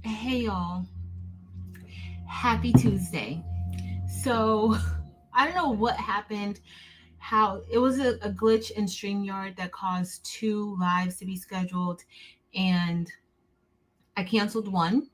Hey y'all, happy Tuesday. So, I don't know what happened, how it was a glitch in StreamYard that caused two lives to be scheduled, and I canceled one,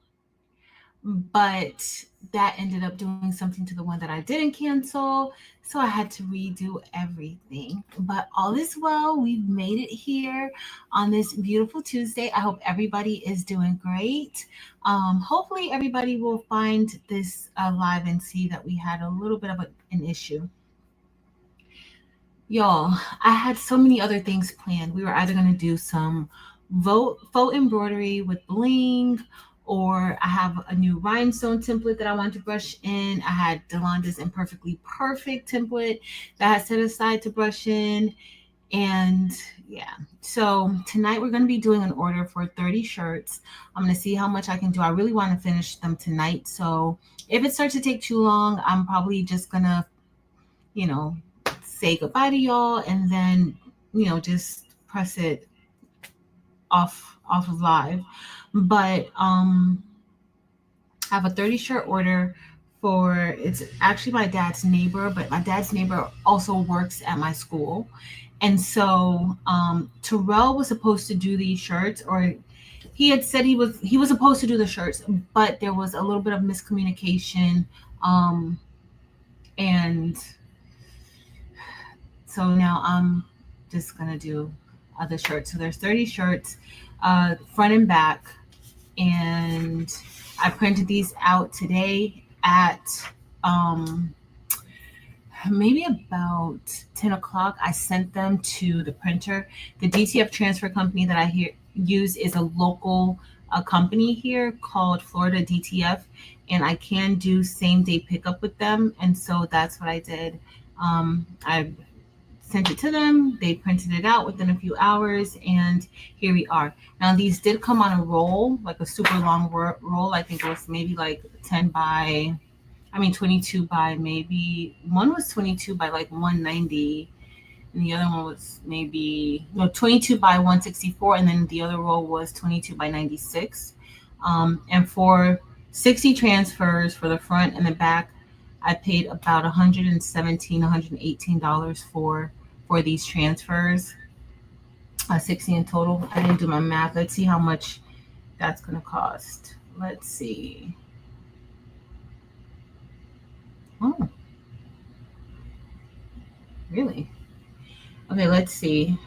but that ended up doing something to the one that I didn't cancel. So I had to redo everything. But all is well. We've made it here on this beautiful Tuesday. I hope everybody is doing great. Hopefully, everybody will find this live and see that we had a little bit of an issue. Y'all, I had so many other things planned. We were either going to do some faux embroidery with bling, or I have a new rhinestone template that I want to brush in. I had Delanda's Imperfectly Perfect template that I set aside to brush in. And yeah, so tonight we're going to be doing an order for 30 shirts. I'm going to see how much I can do. I really want to finish them tonight. So if it starts to take too long, I'm probably just going to, you know, say goodbye to y'all and then, just press it off of live. But I have a 30 shirt order for, it's actually my dad's neighbor, but my dad's neighbor also works at my school. And so Terrell was supposed to do these shirts, or he had said he was supposed to do the shirts, but there was a little bit of miscommunication. And so now I'm just gonna do other shirts. So there's 30 shirts, front and back, and I printed these out today at um, maybe about 10 o'clock. I sent them to the printer. The DTF transfer company that use is a local company here called Florida DTF, and I can do same day pickup with them. And so that's what I did. I sent it to them. They printed it out within a few hours, and here we are. Now, these did come on a roll, like a super long roll. I think it was maybe like 22 by maybe, one was 22 by like 190, and the other one was maybe, no, 22 by 164, and then the other roll was 22 by 96. And for 60 transfers for the front and the back, I paid about $118 for these transfers, 60 in total. I didn't do my math. Let's see how much that's going to cost. Let's see. Oh, really? Okay, let's see.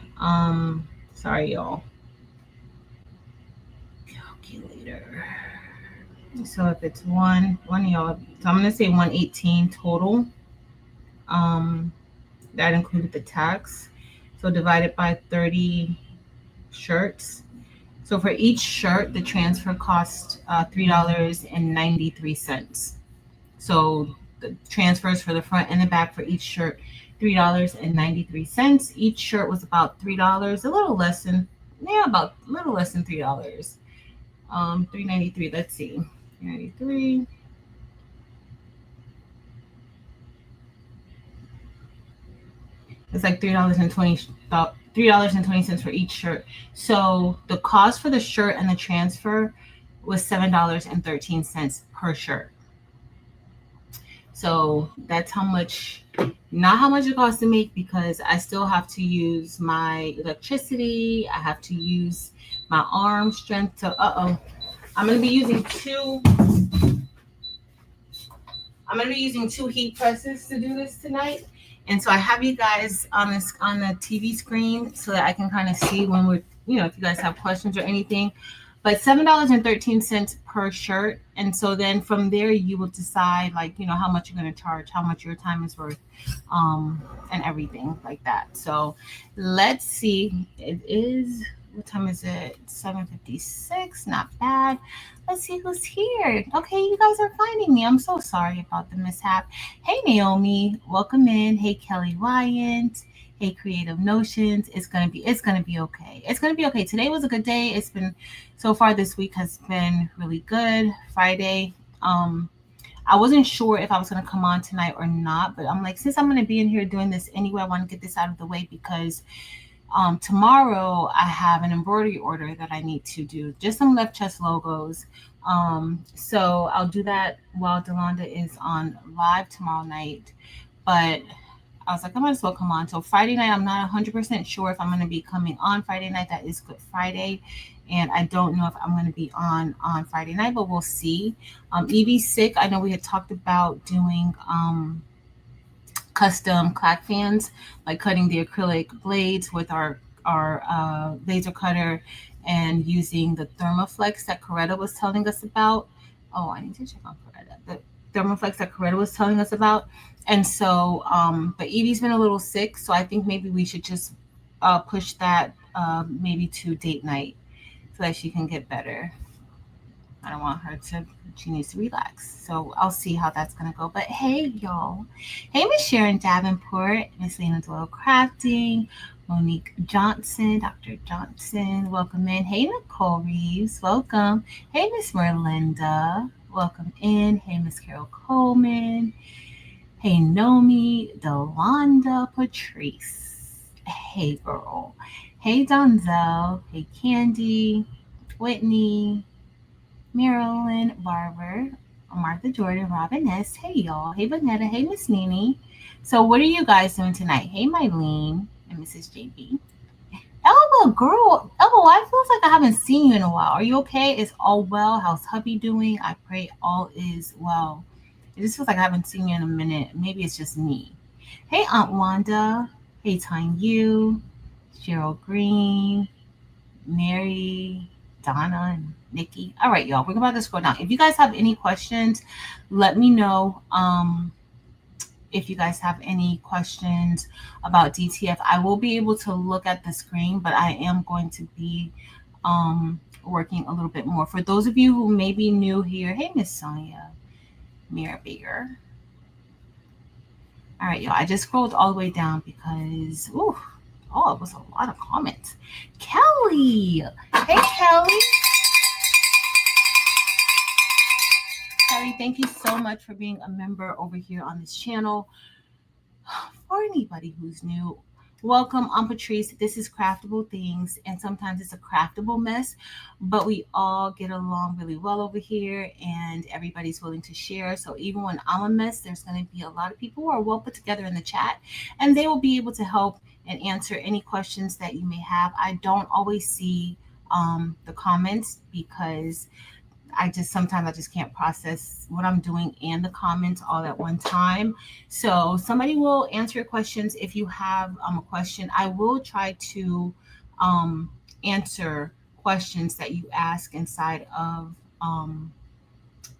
Sorry, y'all. Calculator. So if it's one of y'all, so I'm gonna say 118 total. Um, that included the tax. So divided by 30 shirts. So for each shirt, the transfer cost $3.93. So the transfers for the front and the back for each shirt, $3.93. Each shirt was about $3, a little less than, yeah, about a little less than $3. 393. Let's see, 393. It's like $3.20 for each shirt. So the cost for the shirt and the transfer was $7.13 per shirt. So that's how much, not how much it costs to make, because I still have to use my electricity. I have to use my arm strength to, I'm going to be using two, I'm going to be using two heat presses to do this tonight. And so I have you guys on this, on the TV screen, so that I can kind of see when we're, if you guys have questions or anything. But $7.13 per shirt. And so then from there, you will decide, like, how much you're going to charge, how much your time is worth, and everything like that. So let's see. It is, what time is it? 7:56. Not bad. Let's see who's here. Okay, you guys are finding me. I'm so sorry about the mishap. Hey, Naomi. Welcome in. Hey, Kelly Wyant. Hey, Creative Notions. It's gonna be okay. It's gonna be okay. Today was a good day. It's been, so far this week has been really good. Friday. I wasn't sure if I was gonna come on tonight or not, but I'm like, since I'm gonna be in here doing this anyway, I want to get this out of the way, because Tomorrow I have an embroidery order that I need to do, just some left chest logos. So I'll do that while Delonda is on live tomorrow night. But I was like, I might as well come on. So Friday night, I'm not 100% sure if I'm going to be coming on Friday night. That is Good Friday. And I don't know if I'm going to be on Friday night, but we'll see. Evie's sick. I know we had talked about doing custom clack fans, like cutting the acrylic blades with our laser cutter and using the Thermoflex that Coretta was telling us about. Oh, I need to check on Coretta. The Thermoflex that Coretta was telling us about. And so, but Evie's been a little sick, so I think maybe we should just push that maybe to date night so that she can get better. I don't want her to, she needs to relax. So I'll see how that's going to go. But hey, y'all. Hey, Miss Sharon Davenport, Miss Lena Doyle Crafting, Monique Johnson, Dr. Johnson, welcome in. Hey, Nicole Reeves, welcome. Hey, Miss Merlinda, welcome in. Hey, Miss Carol Coleman. Hey, Nomi, Delonda Patrice. Hey, girl. Hey, Donzel. Hey, Candy, Whitney, Marilyn Barber, Martha Jordan, Robin S. Hey y'all. Hey Vanetta. Hey Miss Nini. So what are you guys doing tonight? Hey Mylene and Mrs. JB. Elba, girl. Elba, why it feels like I haven't seen you in a while? Are you okay? Is all well? How's hubby doing? I pray all is well. It just feels like I haven't seen you in a minute. Maybe it's just me. Hey Aunt Wanda. Hey Tyne Yu. Cheryl Green. Mary, Donna, and Nikki. All right, y'all, we're about to scroll down. If you guys have any questions, let me know. If you guys have any questions about DTF, I will be able to look at the screen, but I am going to be working a little bit more. For those of you who may be new here, hey, Miss Sonia, Mira Baker. All right, y'all, I just scrolled all the way down because, ooh, oh, it was a lot of comments. Kelly. Hey, Kelly. Kelly, thank you so much for being a member over here on this channel. For anybody who's new, welcome. I'm Patrice. This is Craftable Things, and sometimes it's a craftable mess, but we all get along really well over here, and everybody's willing to share. So even when I'm a mess, there's going to be a lot of people who are well put together in the chat, and they will be able to help and answer any questions that you may have. I don't always see the comments because sometimes I just can't process what I'm doing and the comments all at one time. So somebody will answer your questions. If you have a question, I will try to answer questions that you ask inside of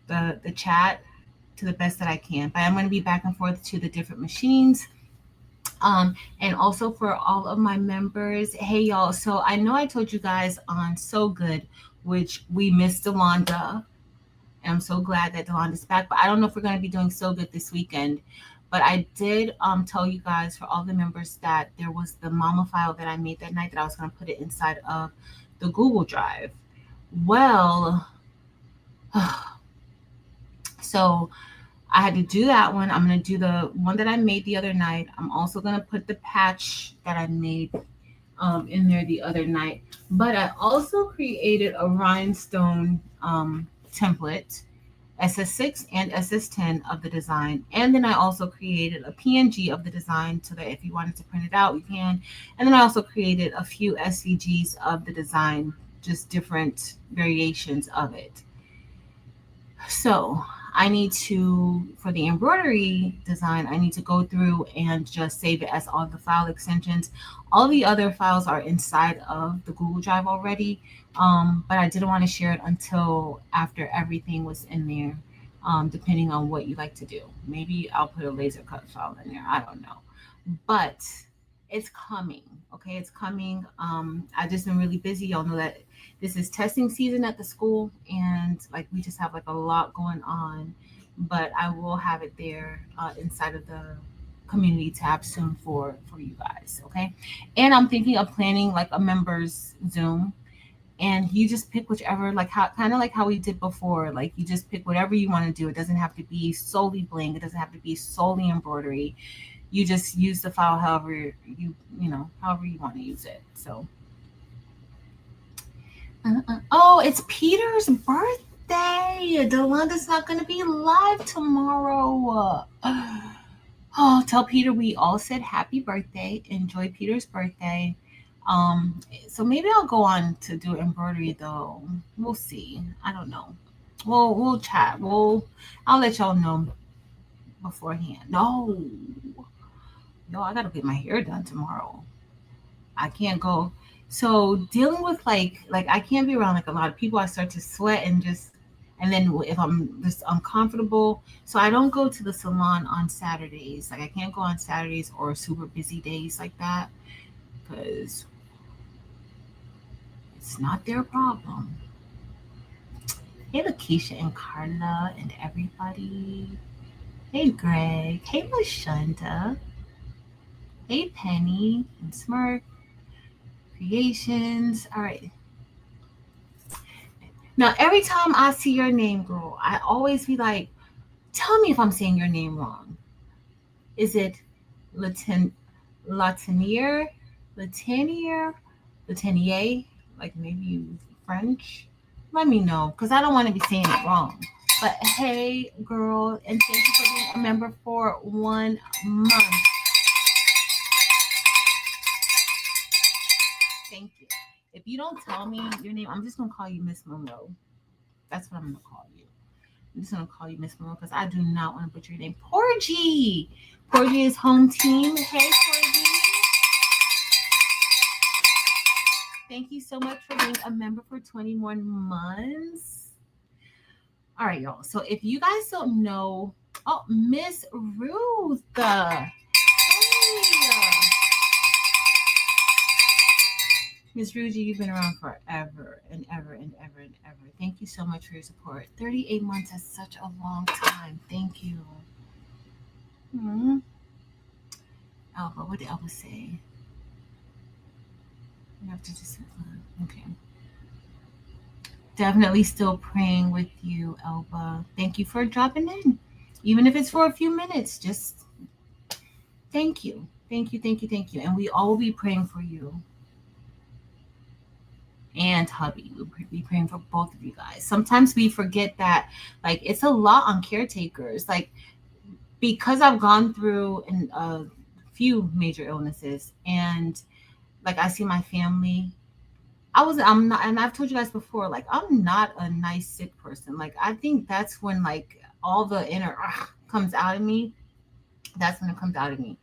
the chat to the best that I can. But I'm going to be back and forth to the different machines. And also for all of my members, hey y'all. So I know I told you guys on So Good, which we missed Delonda. And I'm so glad that Delonda's back. But I don't know if we're going to be doing So Good this weekend. But I did tell you guys, for all the members, that there was the mama file that I made that night that I was going to put it inside of the Google Drive. Well, so I had to do that one. I'm going to do the one that I made the other night. I'm also going to put the patch that I made in there the other night. But I also created a rhinestone template, SS6 and SS10 of the design. And then I also created a PNG of the design so that if you wanted to print it out, you can. And then I also created a few SVGs of the design, just different variations of it. So I need to, for the embroidery design, I need to go through and just save it as all the file extensions. All the other files are inside of the Google Drive already, but I didn't want to share it until after everything was in there, depending on what you like to do. Maybe I'll put a laser cut file in there. I don't know. But it's coming, okay? It's coming. I've just been really busy. Y'all know that this is testing season at the school, and like we just have like a lot going on, but I will have it there inside of the community tab soon for you guys, okay? And I'm thinking of planning like a members Zoom, and you just pick whichever, like how kind of like how we did before, like you just pick whatever you want to do. It doesn't have to be solely bling, it doesn't have to be solely embroidery. You just use the file however however you want to use it. So oh, it's Peter's birthday. Dolanda's not going to be live tomorrow. Oh, tell Peter we all said happy birthday. Enjoy Peter's birthday. So maybe I'll go on to do embroidery though. We'll see. I don't know. We'll chat. I'll let y'all know beforehand. No, I gotta get my hair done tomorrow. I can't go. So dealing with like I can't be around like a lot of people. I start to sweat and then if I'm just uncomfortable, so I don't go to the salon on Saturdays. Like I can't go on Saturdays or super busy days like that because it's not their problem. Hey, Lakeisha and Carla and everybody. Hey, Greg. Hey, Lashunda. Hey, Penny and Smirk. Creations. All right. Now, every time I see your name, girl, I always be like, tell me if I'm saying your name wrong. Is it Latinier? Latinier? Like maybe French? Let me know, because I don't want to be saying it wrong. But hey, girl, and thank you for being a member for 1 month. Thank you. If you don't tell me your name, I'm just going to call you Miss Monroe. That's what I'm going to call you. I'm just going to call you Miss Monroe because I do not want to butcher your name. Porgy. Porgy is home team. Hey, Porgy. Thank you so much for being a member for 21 months. All right, y'all. So if you guys don't know, oh, Miss Ruth. Hey. Miss Ruji, you've been around forever and ever and ever and ever. Thank you so much for your support. 38 months is such a long time. Thank you. Elba, what did Elba say? You have to just okay. Definitely still praying with you, Elba. Thank you for dropping in. Even if it's for a few minutes, just thank you. Thank you, thank you, thank you. And we all will be praying for you. And hubby, we'll be praying for both of you guys. Sometimes we forget that like it's a lot on caretakers. Like because I've gone through a few major illnesses and like I see my family. I'm not, and I've told you guys before, like I'm not a nice sick person. Like I think that's when like all the inner comes out of me. That's when it comes out of me.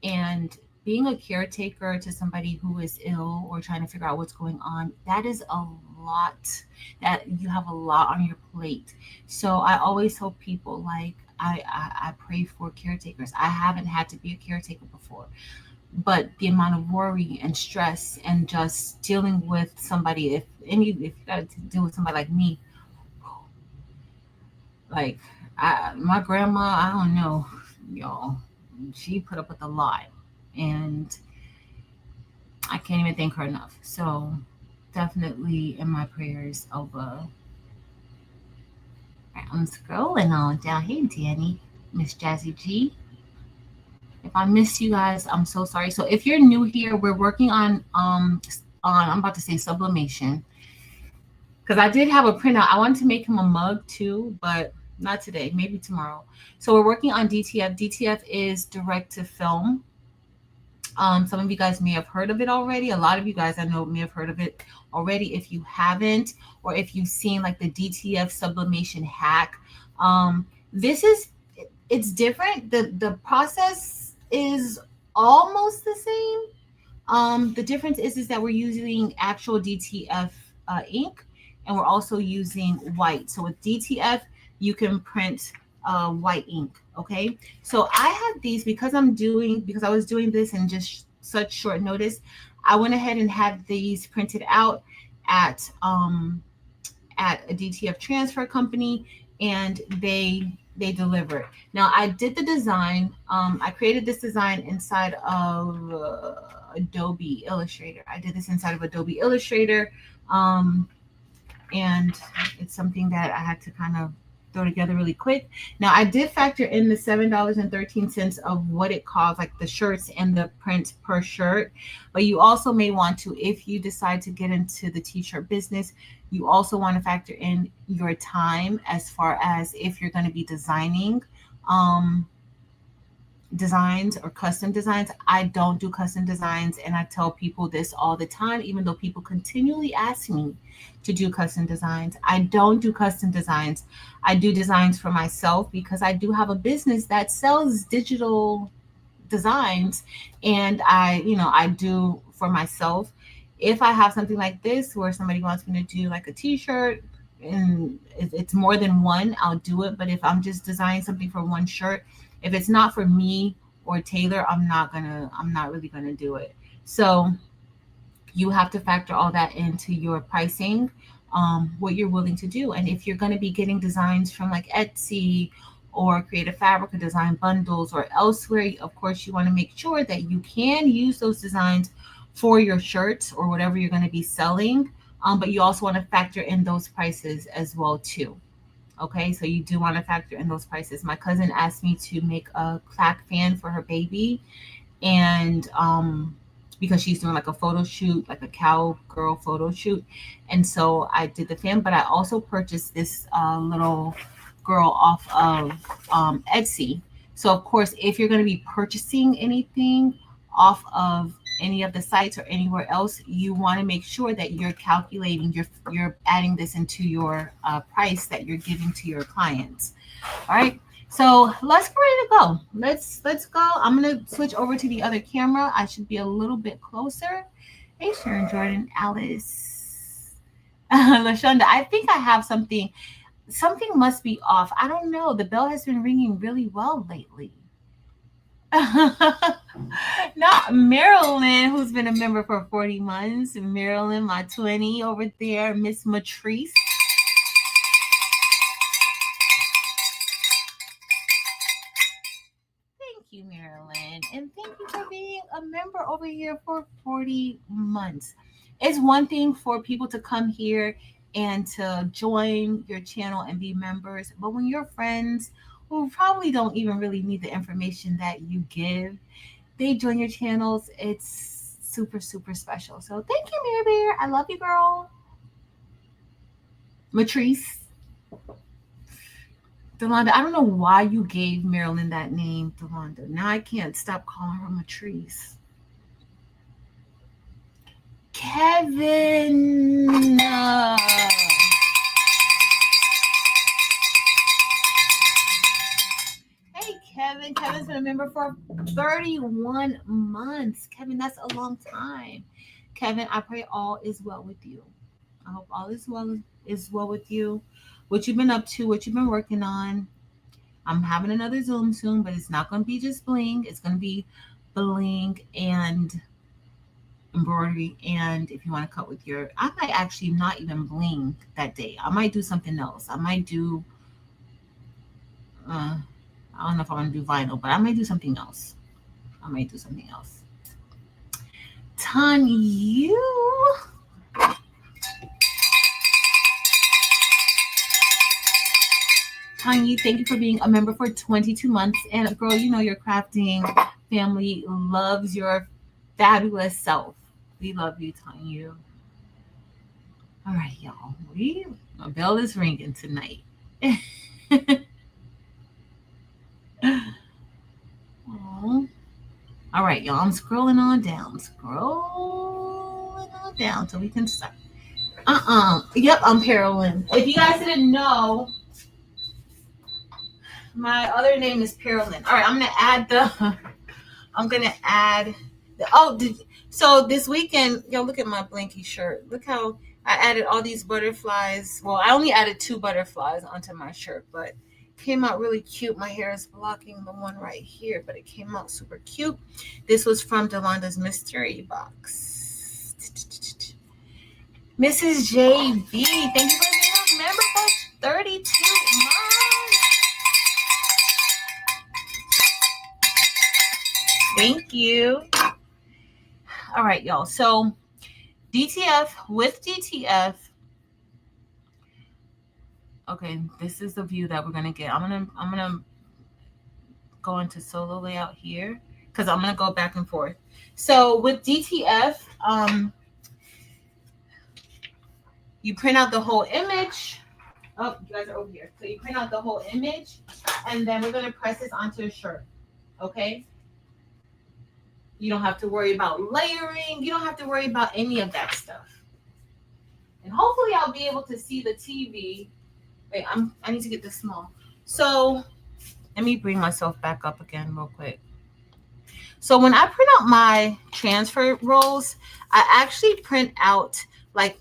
And being a caretaker to somebody who is ill or trying to figure out what's going on, that is a lot. That you have a lot on your plate. So I always tell people like I pray for caretakers. I haven't had to be a caretaker before, but the amount of worry and stress and just dealing with somebody, if you got to deal with somebody like me, like my grandma, I don't know, y'all, she put up with a lot, and I can't even thank her enough. So definitely in my prayers over. I'm scrolling on down. Hey, Danny, Miss Jazzy G. If I missed you guys, I'm so sorry. So if you're new here, we're working on I'm about to say sublimation. Because I did have a printout. I wanted to make him a mug too, but not today, maybe tomorrow. So we're working on DTF. DTF is direct to film. Some of you guys may have heard of it already. A lot of you guys I know may have heard of it already. If you haven't, or if you've seen like the DTF sublimation hack, it's different. The process is almost the same. The difference is that we're using actual DTF ink, and we're also using white. So with DTF, you can print white ink. Okay, so I had these because I was doing this in just such short notice. I went ahead and had these printed out at a DTF transfer company, and they delivered. Now I did the design. I created this design inside of Adobe Illustrator. I did this inside of Adobe Illustrator, and it's something that I had to kind of throw together really quick. Now I did factor in the $7.13 of what it costs, like the shirts and the print per shirt. But you also may want to, if you decide to get into the t-shirt business, you also want to factor in your time as far as if you're going to be designing designs or custom designs. I don't do custom designs, and I tell people this all the time, even though people continually ask me to do custom designs. I don't do custom designs. I do designs for myself because I do have a business that sells digital designs, and I do for myself. If I have something like this where somebody wants me to do like a t-shirt and it's more than one, I'll do it. But if I'm just designing something for one shirt, if it's not for me or Taylor, I'm not really gonna do it. So you have to factor all that into your pricing, what you're willing to do. And if you're going to be getting designs from like Etsy or Creative Fabric or Design Bundles or elsewhere, of course, you want to make sure that you can use those designs for your shirts or whatever you're going to be selling. But you also want to factor in those prices as well too. Okay, so you do want to factor in those prices. My cousin asked me to make a clack fan for her baby, and because she's doing like a photo shoot, like a cowgirl photo shoot. And so I did the fan, but I also purchased this little girl off of Etsy. So of course, if you're going to be purchasing anything off of any of the sites or anywhere else, you want to make sure that you're calculating, you're adding this into your price that you're giving to your clients. All right. So let's get ready to go. Let's go. I'm gonna switch over to the other camera. I should be a little bit closer. Hey, Sharon, Jordan, Alice, Lashonda. I think I have something. Something must be off. I don't know. The bell has been ringing really well lately. Not Marilyn, who's been a member for 40 months. Marilyn, my 20 over there. Miss Matrice. Thank you, Marilyn. And thank you for being a member over here for 40 months. It's one thing for people to come here and to join your channel and be members, but when you're friends who probably don't even really need the information that you give, they join your channels, it's super, super special. So thank you, Mary Bear. I love you, girl. Matrice. Delonda, I don't know why you gave Marilyn that name, Delonda. Now I can't stop calling her Matrice. Kevin. Hey, Kevin. Kevin's been a member for 31 months. Kevin, that's a long time. Kevin, I pray all is well with you. I hope all is well with you. What you've been up to, what you've been working on. I'm having another Zoom soon, but it's not going to be just bling. It's going to be bling and embroidery. And if you want to cut with I might actually not even bling that day. I might do something else. I might do, I don't know if I want to do vinyl, but I might do something else. Tanya. Tanya, thank you for being a member for 22 months. And girl, you know your crafting family loves your fabulous self. We love you, Tanya. All right, y'all. My bell is ringing tonight. Oh. All right, y'all. I'm scrolling on down. So we can start. Yep, I'm Carolyn. If you guys didn't know, my other name is Carolyn. All right, I'm gonna add so this weekend, yo, look at my blanky shirt. Look how I added all these butterflies. Well, I only added 2 butterflies onto my shirt, but it came out really cute. My hair is blocking the one right here, but it came out super cute. This was from Delonda's mystery box. Mrs. JV, thank you for being a member for 32 months. Thank you. All right, y'all. So DTF, Okay, this is the view that we're gonna get. I'm gonna go into solo layout here because I'm gonna go back and forth. So with DTF, you print out the whole image. Oh, you guys are over here. So you print out the whole image, and then we're gonna press this onto a shirt. Okay. You don't have to worry about layering. You don't have to worry about any of that stuff. And hopefully I'll be able to see the TV. Wait, I need to get this small. So let me bring myself back up again real quick. So when I print out my transfer rolls, I actually print out like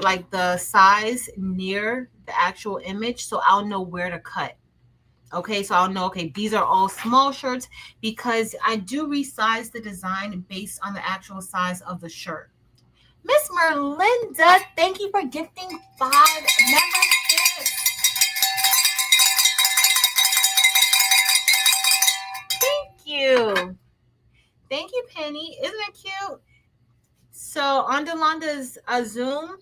like the size near the actual image so I'll know where to cut. Okay, so I'll know, okay, these are all small shirts because I do resize the design based on the actual size of the shirt. Miss Merlinda, thank you for gifting 5 memberships. Thank you. Thank you, Penny. Isn't it cute? So on Delanda's Zoom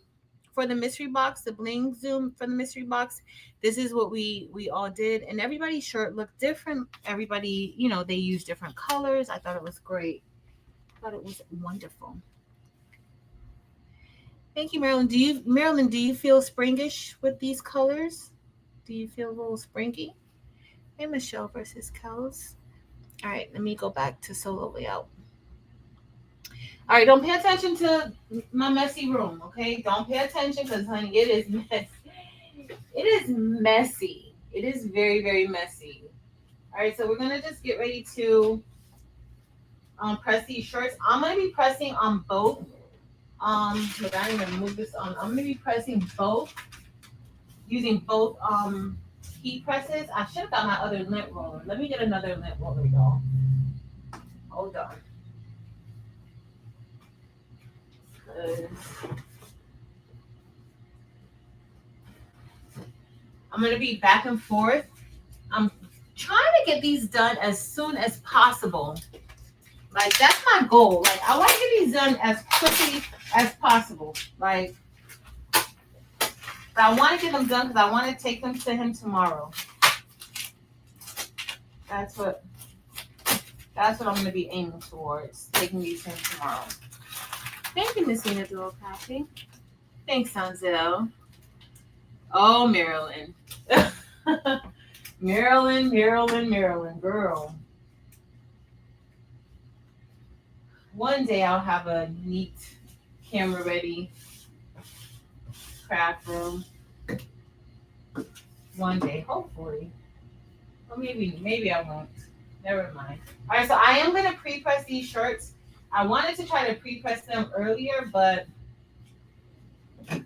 for the mystery box, the bling Zoom for the mystery box, this is what we all did. And everybody's shirt looked different. Everybody, they used different colors. I thought it was great. I thought it was wonderful. Thank you, Marilyn. Do you feel springish with these colors? Do you feel a little springy? Hey, Michelle versus Kels. All right, let me go back to solo layout. All right, don't pay attention to my messy room, okay? Don't pay attention because, honey, it is messy. It is messy. It is very, very messy. All right, so we're going to just get ready to press these shirts. I'm going to be pressing on both. Look, I didn't even move this on. I'm going to be pressing both, using both heat presses. I should have got my other lint roller. Let me get another lint roller, y'all. Hold on. I'm going to be back and forth. I'm trying to get these done as soon as possible. Like, that's my goal. Like, I want to get these done as quickly as possible. Like, I want to get them done because I want to take them to him tomorrow. That's what I'm going to be aiming towards, taking these to him tomorrow. Thank you, Miss Nina Dual Coffee. Thanks, Sanzel. Oh, Marilyn. Marilyn, girl. One day I'll have a neat, camera-ready craft room. One day, hopefully. Or maybe I won't. Never mind. All right, so I am going to pre-press these shirts. I wanted to try to pre-press them earlier, but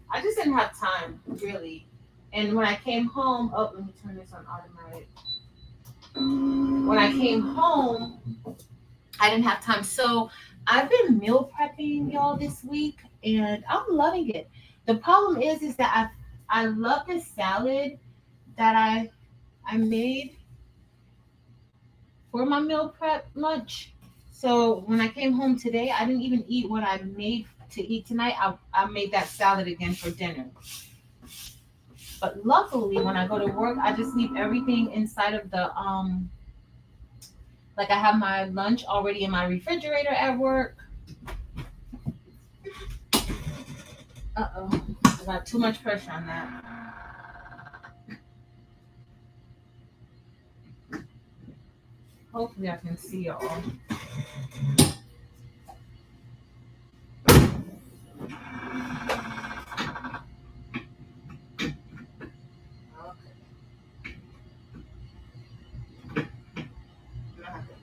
I just didn't have time, really. And when I came home, let me turn this on automatic. When I came home, I didn't have time. So I've been meal prepping, y'all, this week, and I'm loving it. The problem is that I love this salad that I made for my meal prep lunch. So when I came home today, I didn't even eat what I made to eat tonight. I made that salad again for dinner. But luckily, when I go to work, I just leave everything inside of the like I have my lunch already in my refrigerator at work. Uh-oh, I got too much pressure on that. Hopefully I can see y'all.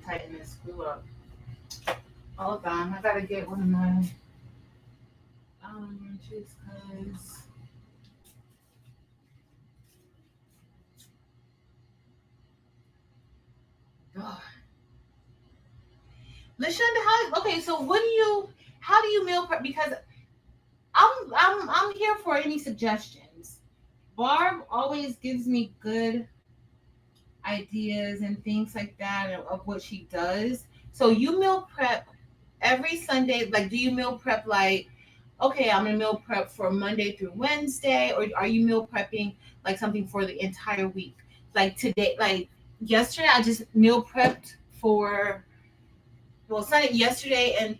Tighten this screw up. Hold on, I gotta get one of my wrenches because LaShonda, okay, so how do you meal prep? Because I'm here for any suggestions. Barb always gives me good ideas and things like that of what she does. So you meal prep every Sunday. Like, do you meal prep like okay, I'm gonna meal prep for Monday through Wednesday, or are you meal prepping like something for the entire week? Like today, like yesterday, I just meal prepped for, well, Sunday, yesterday, and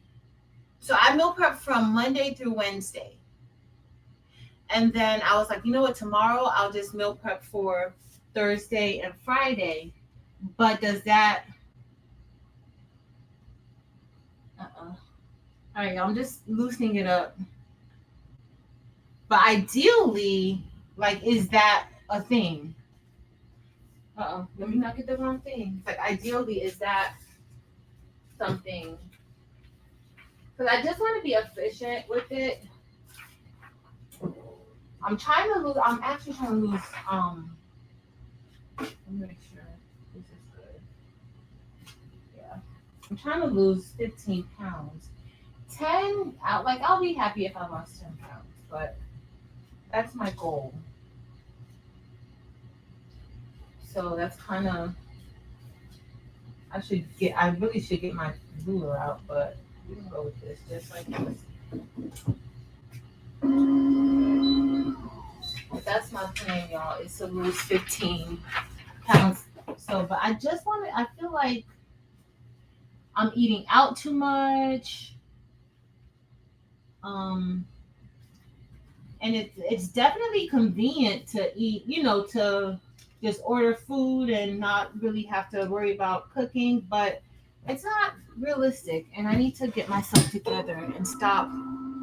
so I meal prepped from Monday through Wednesday. And then I was like, you know what, tomorrow I'll just meal prep for Thursday and Friday. But does that, all right, I'm just loosening it up. But ideally, like, is that a thing? Let me not get the wrong thing. It's like, ideally, is that something? Because I just want to be efficient with it. I'm actually trying to lose, let me make sure this is good. Yeah. I'm trying to lose 15 pounds. 10, I'll be happy if I lost 10 pounds, but that's my goal. So that's kind of, I really should get my ruler out, but we can go with this, just like this. But that's my plan, y'all, is to lose 15 pounds. So, but I feel like I'm eating out too much. Um, and it's definitely convenient to eat, to just order food and not really have to worry about cooking, but it's not realistic, and I need to get myself together and stop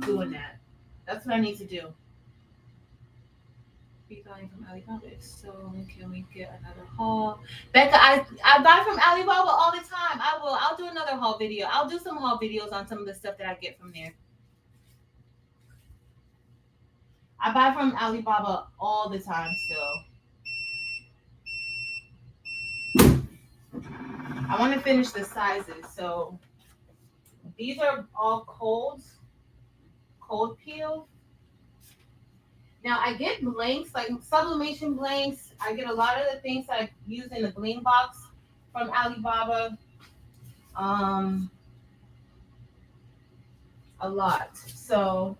doing that. That's what I need to do. Be buying from Alibaba. So can we get another haul? Becca, I buy from Alibaba all the time. I'll do another haul video. I'll do some haul videos on some of the stuff that I get from there. I buy from Alibaba all the time still. I want to finish the sizes. So these are all cold peel. Now I get blanks, like sublimation blanks. I get a lot of the things that I use in the bling box from Alibaba. Um, a lot. So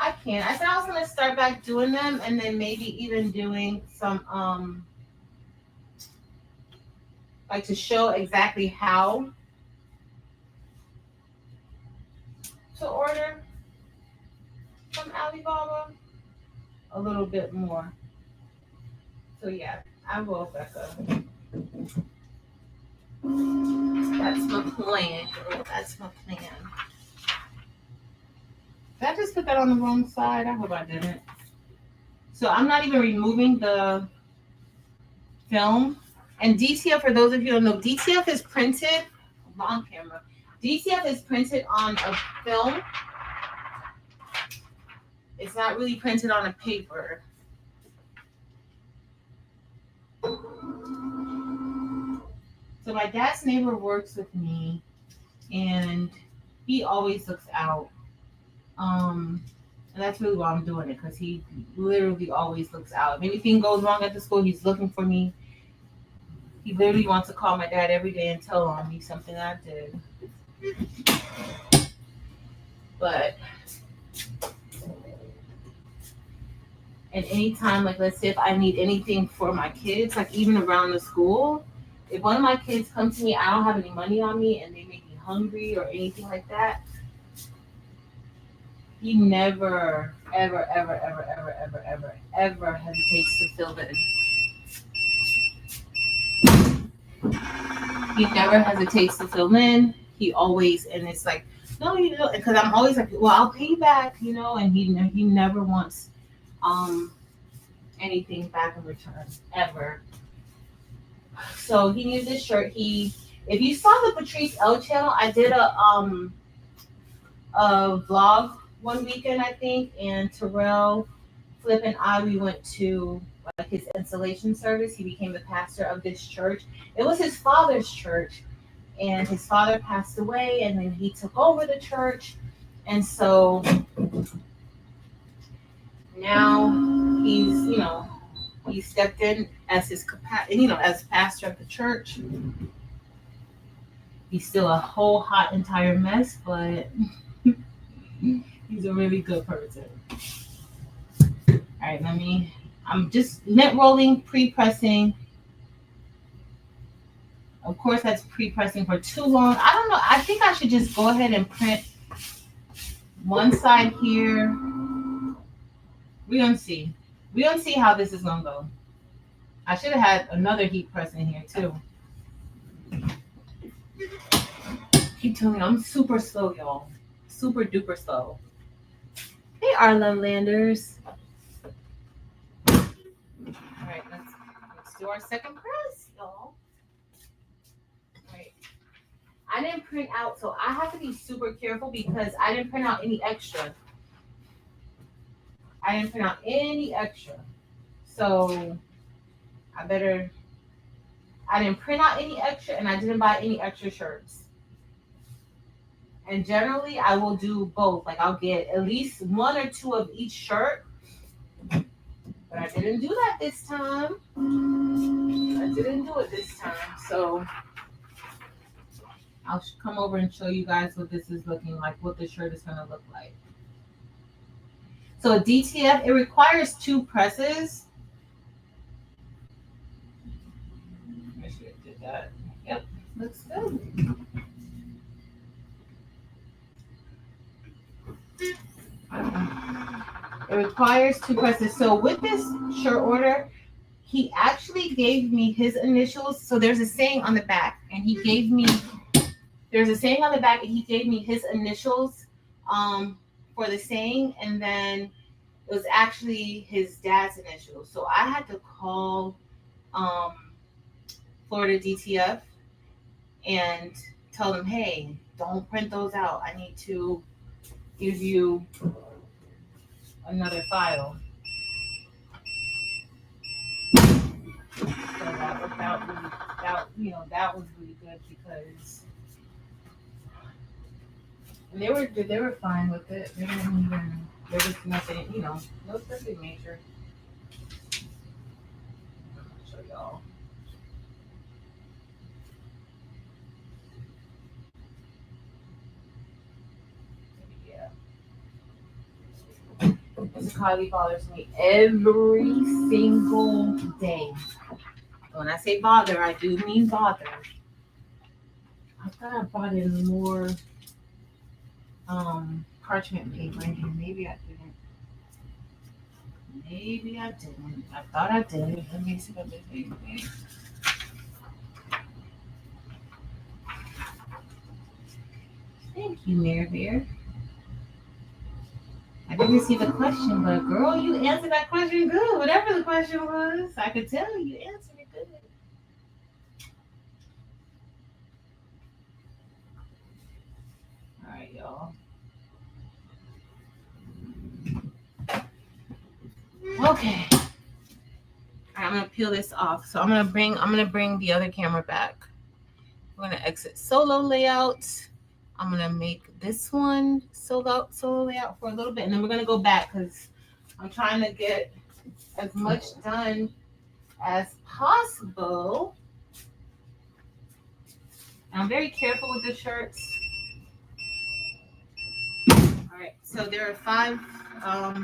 I said I was gonna start back doing them, and then maybe even doing some like to show exactly how to order from Alibaba a little bit more. So yeah, I will, Becca. That's my plan, girl. That's my plan. Did I just put that on the wrong side? I hope I didn't. So I'm not even removing the film. And DTF, for those of you who don't know, DTF is printed, long camera. DTF is printed on a film. It's not really printed on a paper. So my dad's neighbor works with me, and he always looks out. And that's really why I'm doing it, because he literally always looks out. If anything goes wrong at the school, he's looking for me. He literally wants to call my dad every day and tell on me something I did. But and anytime, like, let's say if I need anything for my kids, like even around the school, if one of my kids come to me, I don't have any money on me, and they make me hungry or anything like that, he never, ever, ever, ever, ever, ever, ever, ever hesitates to fill in. He never hesitates to fill in. He always, and it's like, no, because I'm always like, well, I'll pay you back, and he never wants anything back in return, ever. So he needs this shirt. If you saw the Patrice L channel, I did a vlog one weekend, I think, and Terrell, Flip, and we went to like his installation service. He became the pastor of this church. It was his father's church, and his father passed away, and then he took over the church, and so now he stepped in as his as pastor of the church. He's still a whole hot entire mess, but He's a really good person. All right, I'm just net rolling, pre-pressing. Of course, that's pre-pressing for too long. I don't know. I think I should just go ahead and print one side here. We're going to see. We're going to see how this is going to go. I should have had another heat press in here, too. Keep telling you, I'm super slow, y'all. Super duper slow. Hey, Arla Landers. All right, let's do our second press, y'all. I didn't print out, so I have to be super careful because I didn't print out any extra. So I didn't print out any extra and I didn't buy any extra shirts. And generally I will do both. Like I'll get at least one or two of each shirt. But I didn't do that this time. So I'll come over and show you guys what this is looking like, what the shirt is going to look like. So a DTF, it requires 2 presses. I should have did that. Yep, looks good. It requires 2 presses. So with this shirt order, he actually gave me his initials. So there's a saying on the back, and he gave me his initials for the saying, and then it was actually his dad's initials. So I had to call Florida DTF and tell them, hey, don't print those out. I need to give you another file. So that worked out that was really good because and they were fine with it. There was nothing, nothing major. I'll show y'all. Yeah. This highly bothers me every single day. When I say bother, I do mean bother. I thought I bought in more parchment paper in here. Maybe I didn't. I thought I did. Let me see what this is. Thank you, Mary Bear. I didn't see the question, but girl, you answered that question good. Whatever the question was, I could tell you answered it good. All right, y'all. Okay. I'm gonna peel this off. So I'm gonna bring the other camera back. We're gonna exit solo layout. I'm gonna make this one solo layout for a little bit, and then we're gonna go back because I'm trying to get as much done as possible. And I'm very careful with the shirts. All right, so there are 5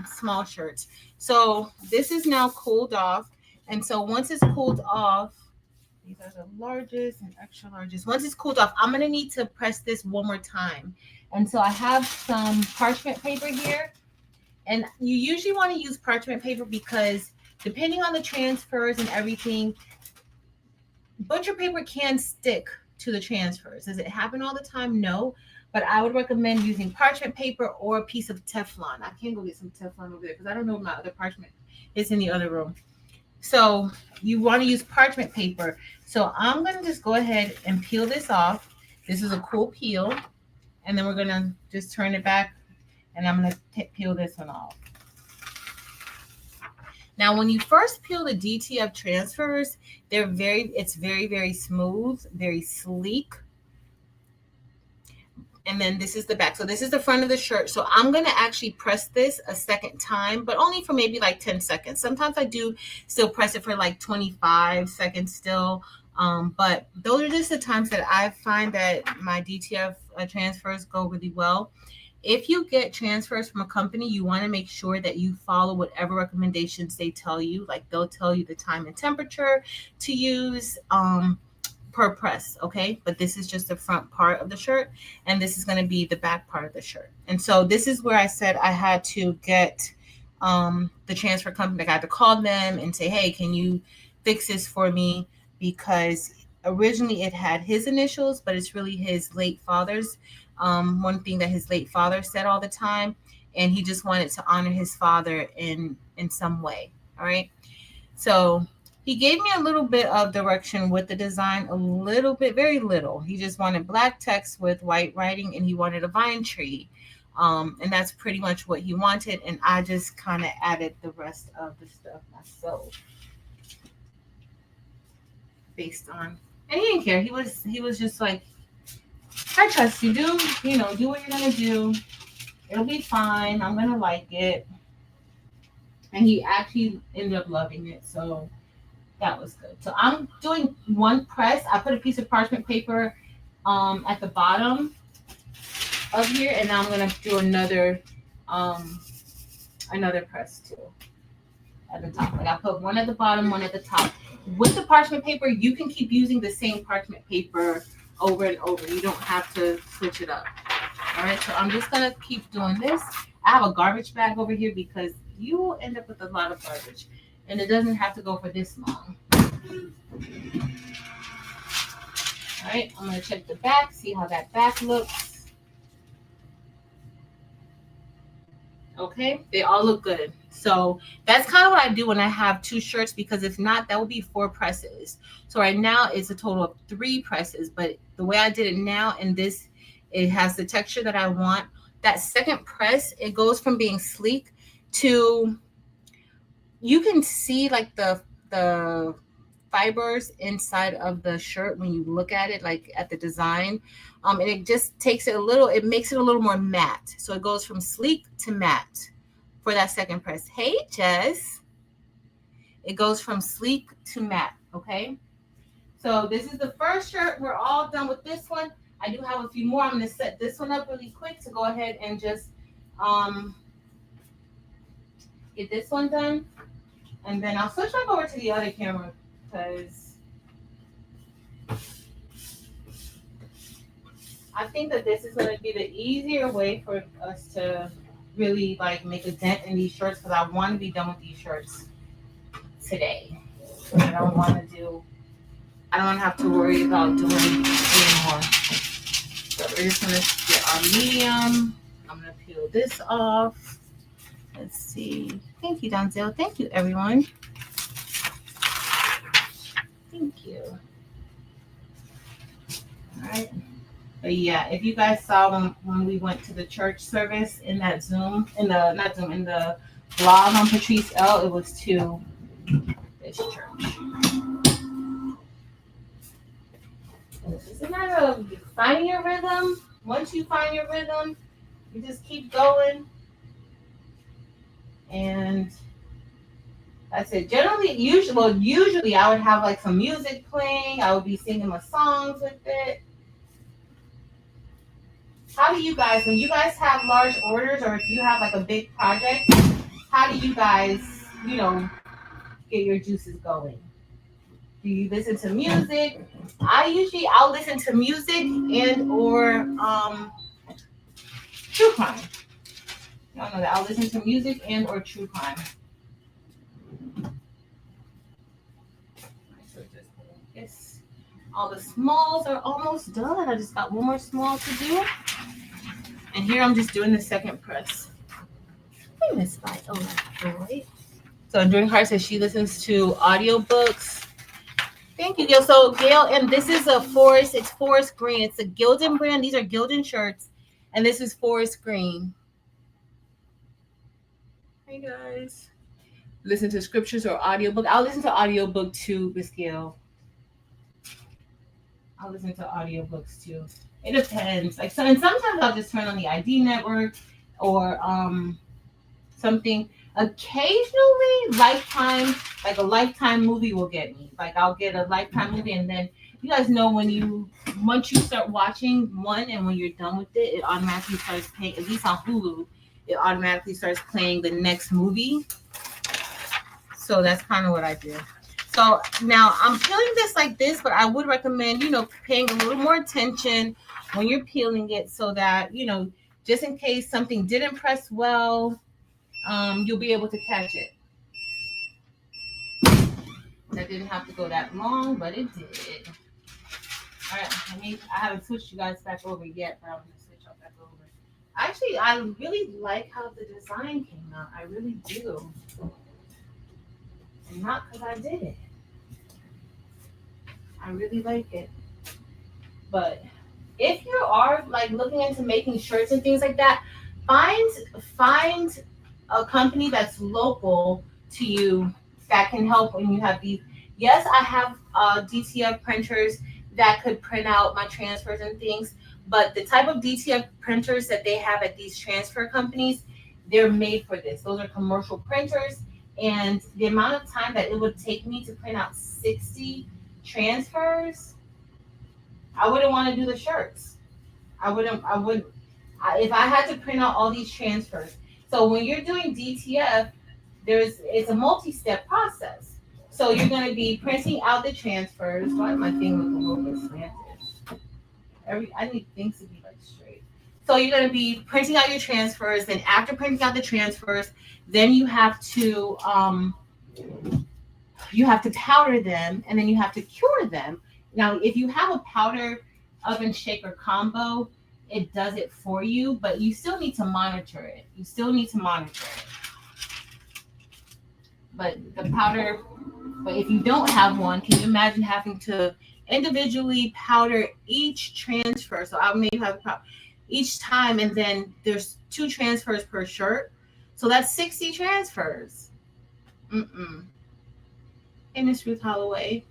small shirts. So this is now cooled off, and so once it's cooled off, these are the largest and extra largest. Once it's cooled off, I'm gonna need to press this one more time. And so I have some parchment paper here, and you usually want to use parchment paper because depending on the transfers and everything, butcher paper can stick to the transfers. Does it happen all the time? No. But I would recommend using parchment paper or a piece of Teflon. I can go get some Teflon over there because I don't know my other parchment. It's in the other room. So you want to use parchment paper. So I'm going to just go ahead and peel this off. This is a cool peel. And then we're going to just turn it back. And I'm going to peel this one off. Now, when you first peel the DTF transfers, it's very, very smooth, very sleek. And then this is the back. So this is the front of the shirt. So I'm going to actually press this a second time, but only for maybe like 10 seconds. Sometimes I do still press it for like 25 seconds still. But those are just the times that I find that my DTF transfers go really well. if you get transfers from a company, you want to make sure that you follow whatever recommendations they tell you. Like they'll tell you the time and temperature to use per press, okay? But this is just the front part of the shirt, and this is going to be the back part of the shirt. And so this is where I said I had to get the transfer company. I had to call them and say, hey, can you fix this for me? Because originally it had his initials, but it's really his late father's. One thing that his late father said all the time, and he just wanted to honor his father in some way. All right. So he gave me a little bit of direction with the design, a little bit, very little. He just wanted black text with white writing, and he wanted a vine tree. And that's pretty much what he wanted. And I just kind of added the rest of the stuff myself based on, and he didn't care. He was just like, I trust you. Do what you're gonna do. It'll be fine. I'm gonna like it. And he actually ended up loving it. So that was good. So I'm doing one press. I put a piece of parchment paper at the bottom of here, and now I'm gonna do another press too at the top. Like I put one at the bottom, one at the top. With the parchment paper, you can keep using the same parchment paper over and over. You don't have to switch it up. All right, so I'm just gonna keep doing this. I have a garbage bag over here because you will end up with a lot of garbage, and it doesn't have to go for this long. All right, I'm gonna check the back, see how that back looks. Okay, they all look good. So that's kind of what I do when I have two shirts, because if not, that would be 4 presses. So right now it's a total of 3 presses, but the way I did it now, and this, it has the texture that I want. That second press, it goes from being sleek to, you can see like the fibers inside of the shirt when you look at it, like at the design. And it just takes it it makes it a little more matte. So it goes from sleek to matte for that second press. Hey, Jess. It goes from sleek to matte, okay? So this is the first shirt. We're all done with this one. I do have a few more. I'm going to set this one up really quick to go ahead and just get this one done. And then I'll switch back over to the other camera because I think that this is going to be the easier way for us to really like make a dent in these shirts, because I want to be done with these shirts today. I don't want to have to worry about doing anymore. So we're just going to get our medium. I'm going to peel this off. Let's see. Thank you, Donzel. Thank you, everyone. Thank you. All right. But yeah, if you guys saw when we went to the church service in that Zoom, in the vlog on Patrice L, it was to this church. It's a matter of finding your rhythm. Once you find your rhythm, you just keep going. And that's it. Usually I would have like some music playing. I would be singing my songs with it. How do you guys, when you guys have large orders, or if you have like a big project, how do you guys, get your juices going? Do you listen to music? I'll listen to music and or true crime. Y'all know that I'll listen to music and or true crime. Yes, all the smalls are almost done. I just got one more small to do. And here I'm just doing the second press. Hey, Miss Viola. So Dreamheart says she listens to audiobooks. Thank you, Gail. So Gail, and this is a forest. It's forest green. It's a Gildan brand. These are Gildan shirts, and this is forest green. Hey guys, listen to scriptures or audiobook. I'll listen to audiobook too, Miss Gail. I'll listen to audiobooks too. It depends. And sometimes I'll just turn on the ID network or something. Occasionally, Lifetime, like a Lifetime movie will get me. Like I'll get a Lifetime movie, and then you guys know once you start watching one and when you're done with it, it automatically starts playing, at least on Hulu, it automatically starts playing the next movie. So that's kind of what I do. So now I'm peeling this like this, but I would recommend, paying a little more attention when you're peeling it so that, just in case something didn't press well, you'll be able to catch it. That didn't have to go that long, but it did. All right, I haven't switched you guys back over yet, but I'm going to switch y'all back over. Actually, I really like how the design came out. I really do. And not because I did it. I really like it. But if you are like looking into making shirts and things like that, find a company that's local to you that can help when you have these. Yes, I have DTF printers that could print out my transfers and things, but the type of DTF printers that they have at these transfer companies, they're made for this. Those are commercial printers, and the amount of time that it would take me to print out 60 transfers, I wouldn't want to do the shirts. I wouldn't. If I had to print out all these transfers. So when you're doing DTF, it's a multi-step process. So you're going to be printing out the transfers. Why is my thing look a little bit slanted? I need things to be like straight. So you're going to be printing out your transfers. Then after printing out the transfers, then you have to powder them, and then you have to cure them. Now, if you have a powder oven shaker combo, it does it for you, but you still need to monitor it. But if you don't have one, can you imagine having to individually powder each transfer? So I may have each time, and then there's 2 transfers per shirt. So that's 60 transfers. And Miss Ruth Holloway.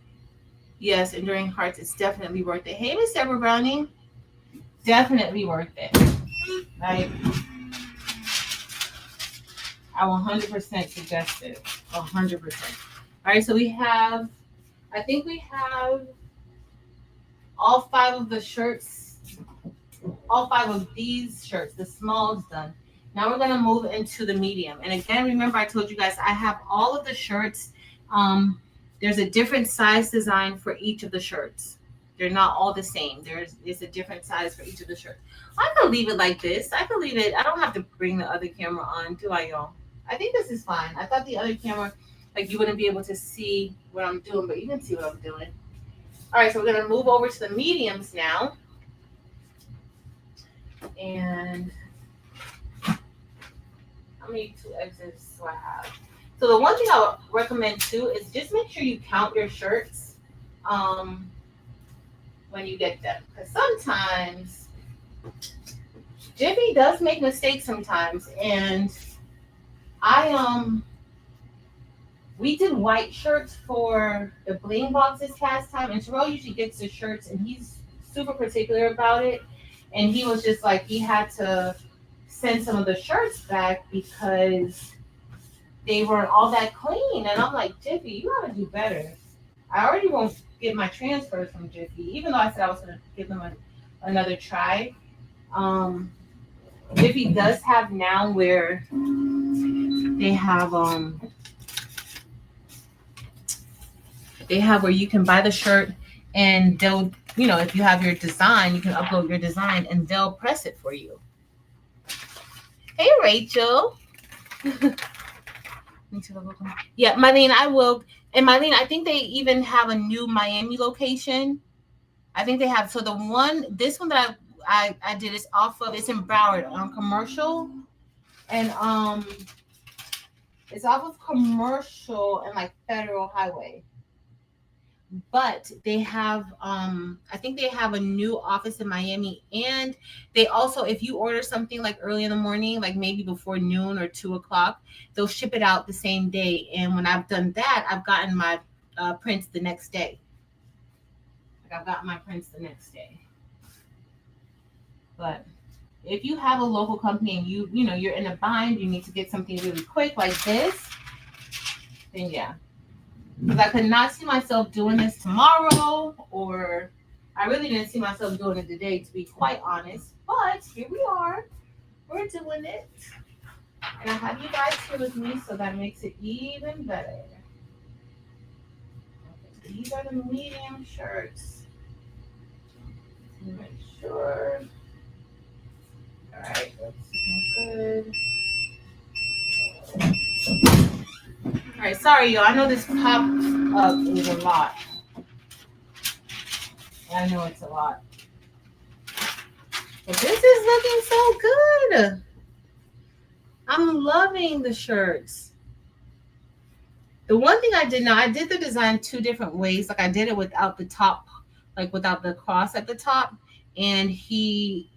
Yes, Enduring Hearts, it's definitely worth it. Hey, Miss Deborah Browning. Definitely worth it. Right? I 100% suggest it. 100%. All right, so I think we have all 5 of the shirts, all 5 of these shirts, the smalls done. Now we're going to move into the medium. And again, remember I told you guys I have all of the shirts. There's a different size design for each of the shirts. They're not all the same. There's a different size for each of the shirts. I can leave it like this. I can leave it. I don't have to bring the other camera on, do I, y'all? I think this is fine. I thought the other camera, like you wouldn't be able to see what I'm doing, but you can see what I'm doing. All right, so we're going to move over to the mediums now. And how many 2Xs do I have? So the one thing I would recommend too is just make sure you count your shirts when you get them. Because sometimes Jiffy does make mistakes sometimes. And we did white shirts for the bling box this past time, and Terrell usually gets the shirts and he's super particular about it. And he was just like, he had to send some of the shirts back because they weren't all that clean. And I'm like, Jiffy, you gotta do better. I already won't get my transfers from Jiffy, even though I said I was gonna give them another try. Jiffy does have now where they have where you can buy the shirt and they'll, if you have your design, you can upload your design and they'll press it for you. Hey, Rachel. Yeah, Mylene, I will. And Mylene, I think they even have a new Miami location. I think they have. So this one that I did is off of, it's in Broward on Commercial. And it's off of Commercial and like Federal Highway. But they have, I think they have a new office in Miami. And they also, if you order something like early in the morning, like maybe before noon or 2 o'clock, they'll ship it out the same day. And when I've done that, I've gotten my prints the next day. But if you have a local company and you're in a bind, you need to get something really quick like this, then yeah. Because I could not see myself doing this tomorrow, or I really didn't see myself doing it today, to be quite honest. But here we are. We're doing it. And I have you guys here with me, so that makes it even better. Okay, these are the medium shirts. Make sure. All right, that's good. All right, sorry, y'all. I know this popped up is a lot. I know it's a lot. But this is looking so good. I'm loving the shirts. The one thing I did not, I did the design two different ways. Like I did it without the top, like without the cross at the top. And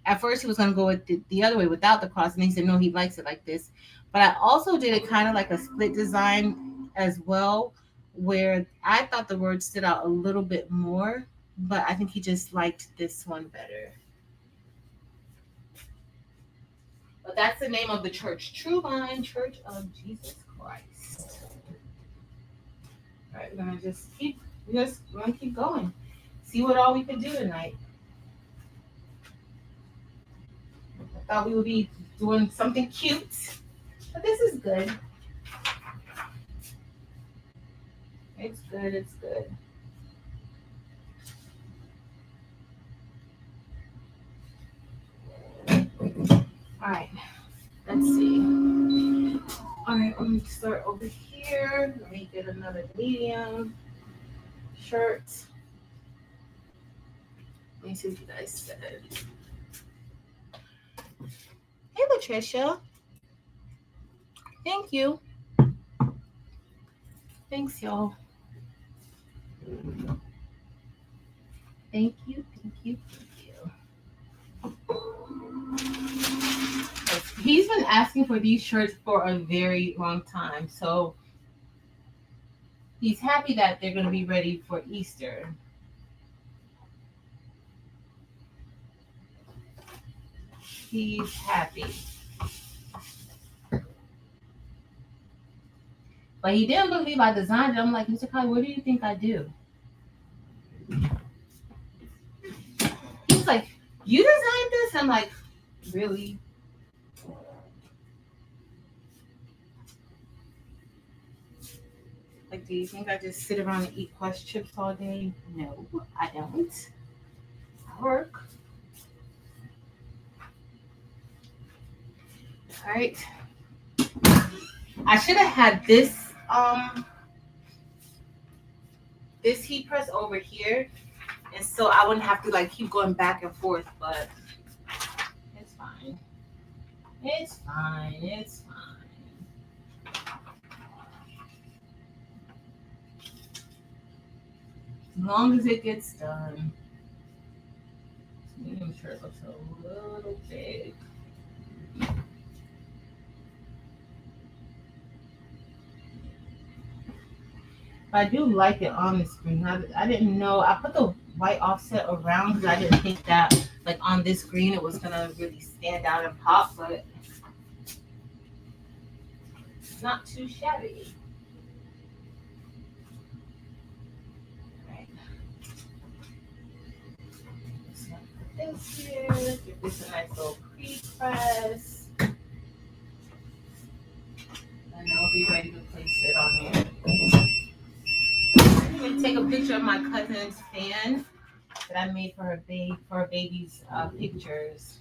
at first he was going to go with the other way without the cross. And he said, no, he likes it like this. But I also did it kind of like a split design as well, where I thought the word stood out a little bit more. But I think he just liked this one better. But that's the name of the church, True Vine Church of Jesus Christ. All right, we're gonna keep going. See what all we can do tonight. I thought we would be doing something cute, but this is good. It's good. It's good. All right. Let's see. All right, let me start over here. Let me get another medium shirt. Let me see what you guys said. Hey, Latricia. Thank you. Thanks, y'all. Thank you. Thank you. Thank you. He's been asking for these shirts for a very long time, so he's happy that they're going to be ready for Easter. He's happy. But he didn't believe I designed it. I'm like, Mr. Kai, what do you think I do? He's like, you designed this? I'm like, really? Like, do you think I just sit around and eat Quest chips all day? No, I don't. I work. All right. I should have had this this heat press over here, and so I wouldn't have to like keep going back and forth, but it's fine. It's fine. It's fine. As long as it gets done. This medium shirt looks a little big. I do like it on the screen. I didn't know. I put the white offset around because I didn't think that like on this screen it was gonna really stand out and pop, but it's not too shabby. Right. Put this here. Give this a nice little pre-press. And I'll be ready to place it on here. I'm gonna take a picture of my cousin's fan that I made for her baby's pictures.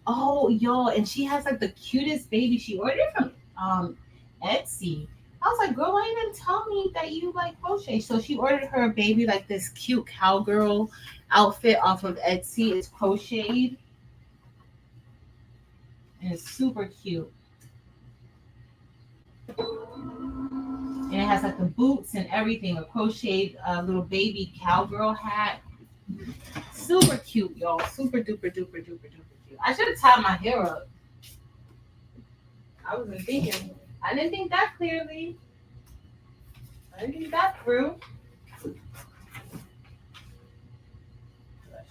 Oh, yo, and she has like the cutest baby. She ordered from Etsy. I was like, girl, why you didn't tell me that you like crochet? So she ordered her baby like this cute cowgirl outfit off of Etsy. It's crocheted and it's super cute. And it has like the boots and everything, a crocheted little baby cowgirl hat. Super cute, y'all. Super duper duper duper duper cute. I should have tied my hair up. I wasn't thinking. I didn't think that clearly. I didn't think that through. I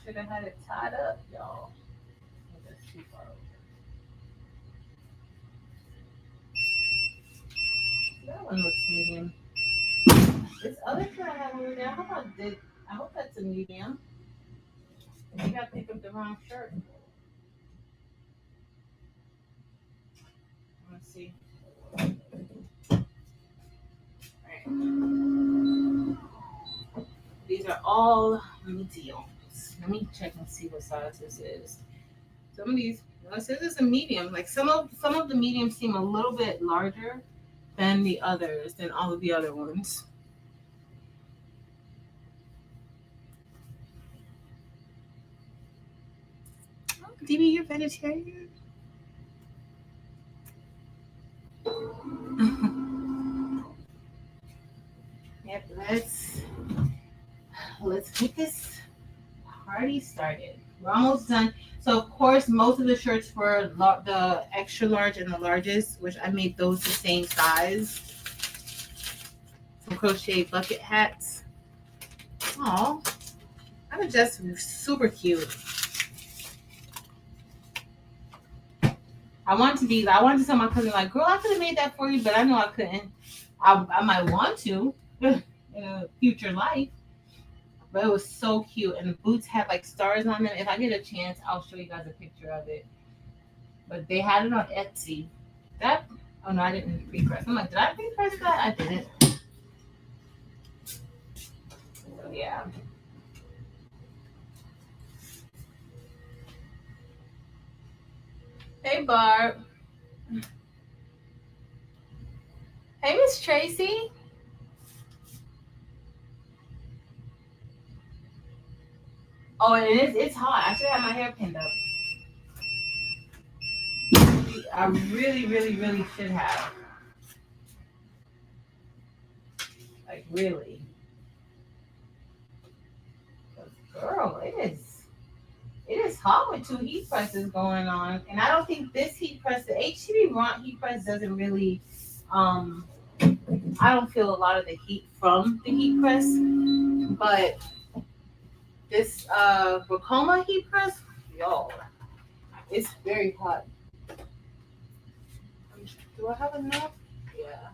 should have had it tied up, y'all. That's too far over. That one looks medium. This other shirt I have over there, I hope that's a medium. Maybe I picked up the wrong shirt. Let's see. Alright. These are all mediums. Let me check and see what size this is. Some of these, it says it's a medium. Like some of the mediums seem a little bit larger than the others, than all of the other ones. Oh, DB, you're vegetarian? Yep, let's get this party started. We're almost done. So of course, most of the shirts were the extra large and the largest, which I made those the same size. Some crochet bucket hats. Oh, I was just super cute. I wanted to tell my cousin, like, girl, I could have made that for you, but I know I couldn't. I might want to in a future life. But it was so cute. And the boots had like stars on them. If I get a chance, I'll show you guys a picture of it. But they had it on Etsy. Oh no, I didn't pre-press. I'm like, did I pre-press that? I didn't. So yeah. Hey Barb. Hey Miss Tracy. Oh, it's hot. I should have my hair pinned up. I really, really, really should have. Like really. Girl, it is hot with 2 heat presses going on. And I don't think this heat press, the HTV heat press doesn't really I don't feel a lot of the heat from the heat press. But this Racoma heat press, yo, it's very hot. Do I have enough? Yeah.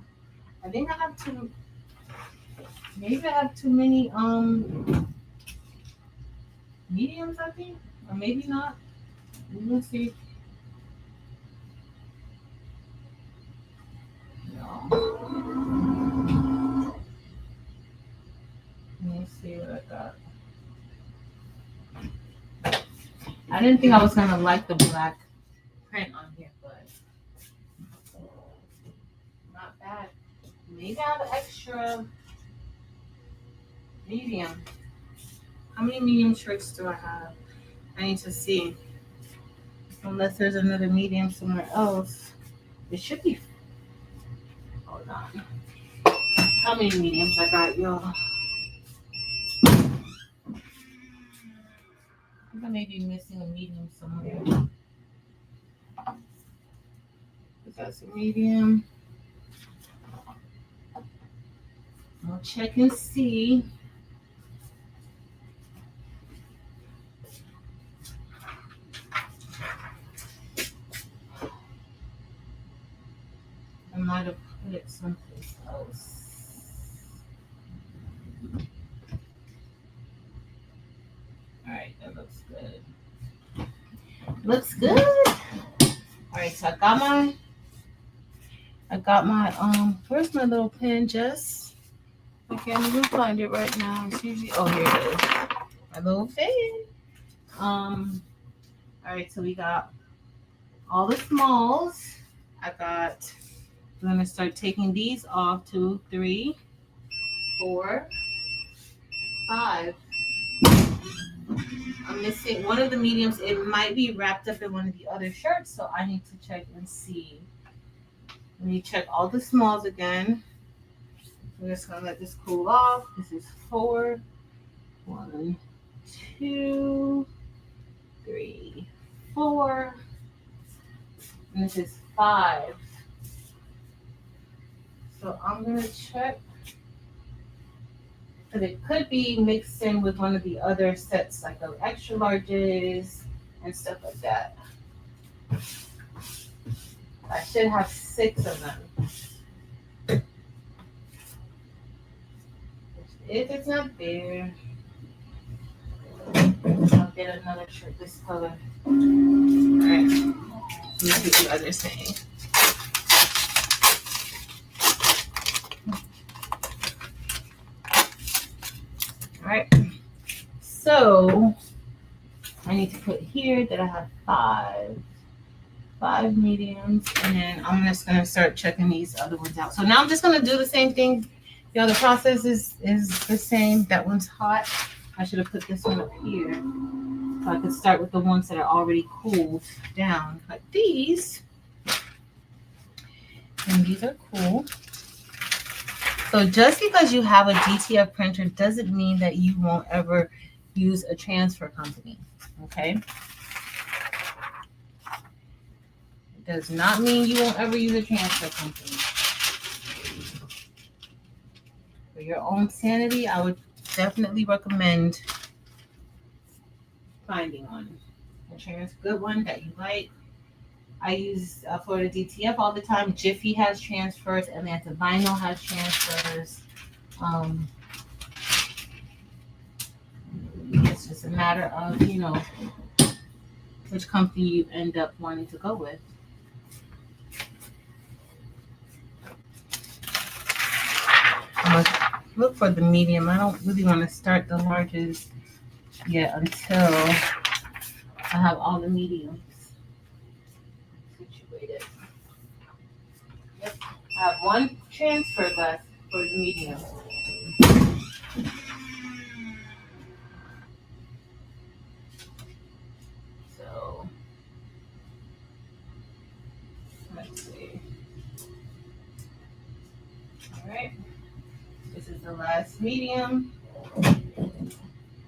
I think I have too. Maybe I have too many mediums, I think. Or maybe not. Let's see. No. Let me see what I got. I didn't think I was gonna like the black print on here, but not bad. Maybe I have an extra medium. How many medium shirts do I have? I need to see. Unless there's another medium somewhere else. It should be. Hold on. How many mediums I got, y'all? I think I may be missing a medium somewhere. That's a medium. I'll check and see. I might have put it someplace else. All right, that looks good. Looks good. All right, so I got my where's my little pen, Jess? I can't even find it right now. It's usually, oh, here it is. My little pen. All right, so we got all the smalls. I'm gonna start taking these off. 2, 3, 4, 5. I'm missing one of the mediums. It might be wrapped up in one of the other shirts, so I need to check and see. Let me check all the smalls again. I'm just gonna let this cool off. This is 4. 1, 2, 3, 4. And this is 5. So I'm gonna check. Because it could be mixed in with one of the other sets, like the extra larges and stuff like that. I should have 6 of them. If it's not there, I'll get another shirt this color. Alright. Let me see what you guys are saying. Alright. So I need to put here that I have five mediums, and then I'm just gonna start checking these other ones out. So now I'm just gonna do the same thing. Y'all, the process is the same. That one's hot. I should have put this one up here so I could start with the ones that are already cooled down, like these. And these are cool. So just because you have a DTF printer doesn't mean that you won't ever use a transfer company, okay? It does not mean you won't ever use a transfer company. For your own sanity, I would definitely recommend finding one. A good one that you like. I use Florida DTF all the time. Jiffy has transfers. Atlanta Vinyl has transfers. It's just a matter of, you know, which company you end up wanting to go with. I'm gonna look for the medium. I don't really want to start the larges yet until I have all the mediums situated. Yep, I have one transfer left for the medium. So let's see. All right, this is the last medium.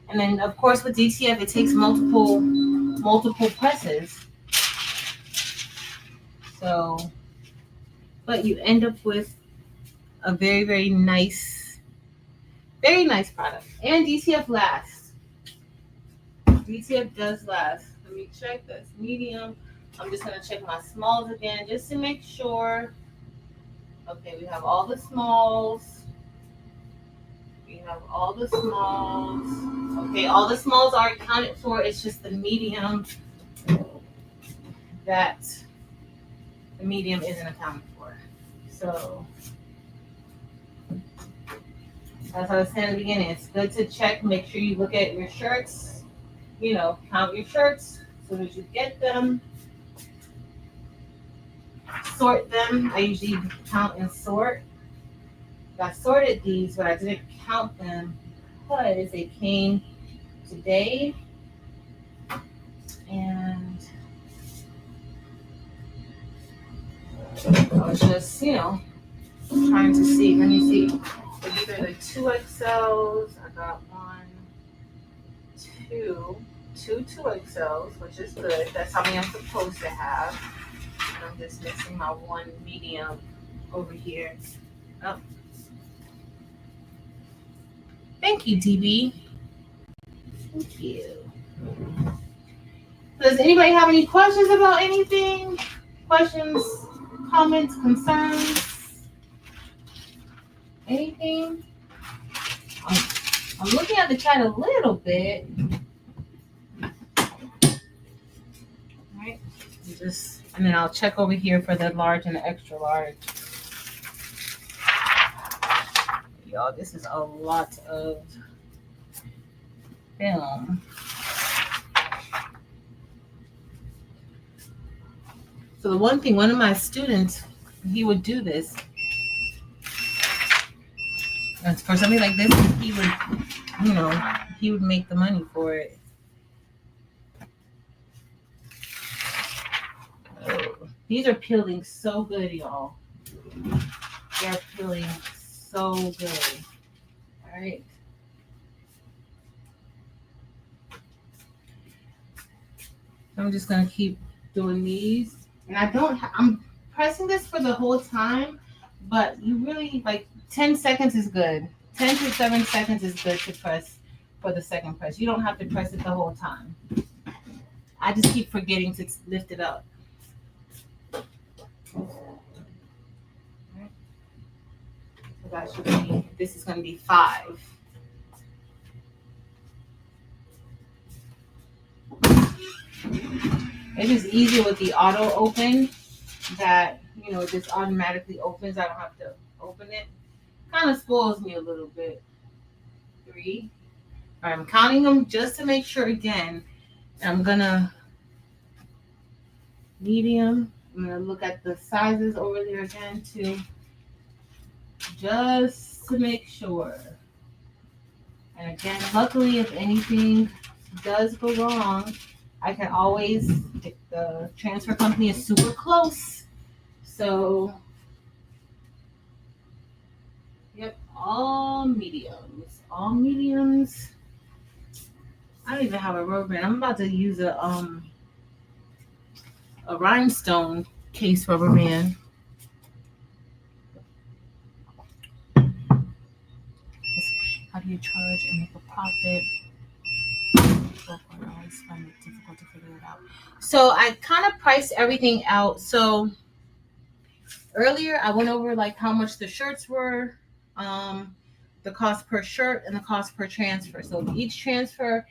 And then, of course, with DTF, it takes multiple presses. So, but you end up with a very, very nice product. And DTF lasts. DTF does last. Let me check this medium. I'm just going to check my smalls again just to make sure. Okay, we have all the smalls. We have all the smalls. Okay, all the smalls are accounted for. It's just the medium that the medium isn't accounted for. So, as I was saying at the beginning, it's good to check, make sure you look at your shirts, you know, count your shirts so that you get them, sort them. I usually count and sort. I sorted these, but I didn't count them because they came today. And I was just, you know, trying to see. Let me see. So these are the 2XLs. I got two 2XLs, which is good. That's how many I'm supposed to have. And I'm just missing my one medium over here. Oh. Thank you, DB. Thank you. Does anybody have any questions about anything? Questions, comments, concerns? Anything? I'm looking at the chat a little bit. All right. And then I'll check over here for the large and the extra large. Y'all, this is a lot of film. So the one thing, one of my students, he would do this. And for something like this, he would, you know, he would make the money for it. Oh, these are peeling so good, y'all. They're peeling so good. All right. I'm just gonna keep doing these, and I'm pressing this for the whole time, but you really, like, 10 seconds is good. 10 to 7 seconds is good to press for the second press. You don't have to press it the whole time. I just keep forgetting to lift it up. So that should be, this is gonna be 5. It's just easier with the auto open that, it just automatically opens. I don't have to open it. Kind of spoils me a little bit. 3. All right, I'm counting them just to make sure again. I'm gonna medium. I'm gonna look at the sizes over there again too, just to make sure. And again, luckily, if anything does go wrong, I can always, the transfer company is super close. So, yep, all mediums. All mediums. I don't even have a rubber band. I'm about to use a rhinestone case rubber band. How do you charge and make a profit? I always find it difficult to figure it out. So I kind of priced everything out. So earlier I went over like how much the shirts were, the cost per shirt and the cost per transfer. So each shirt,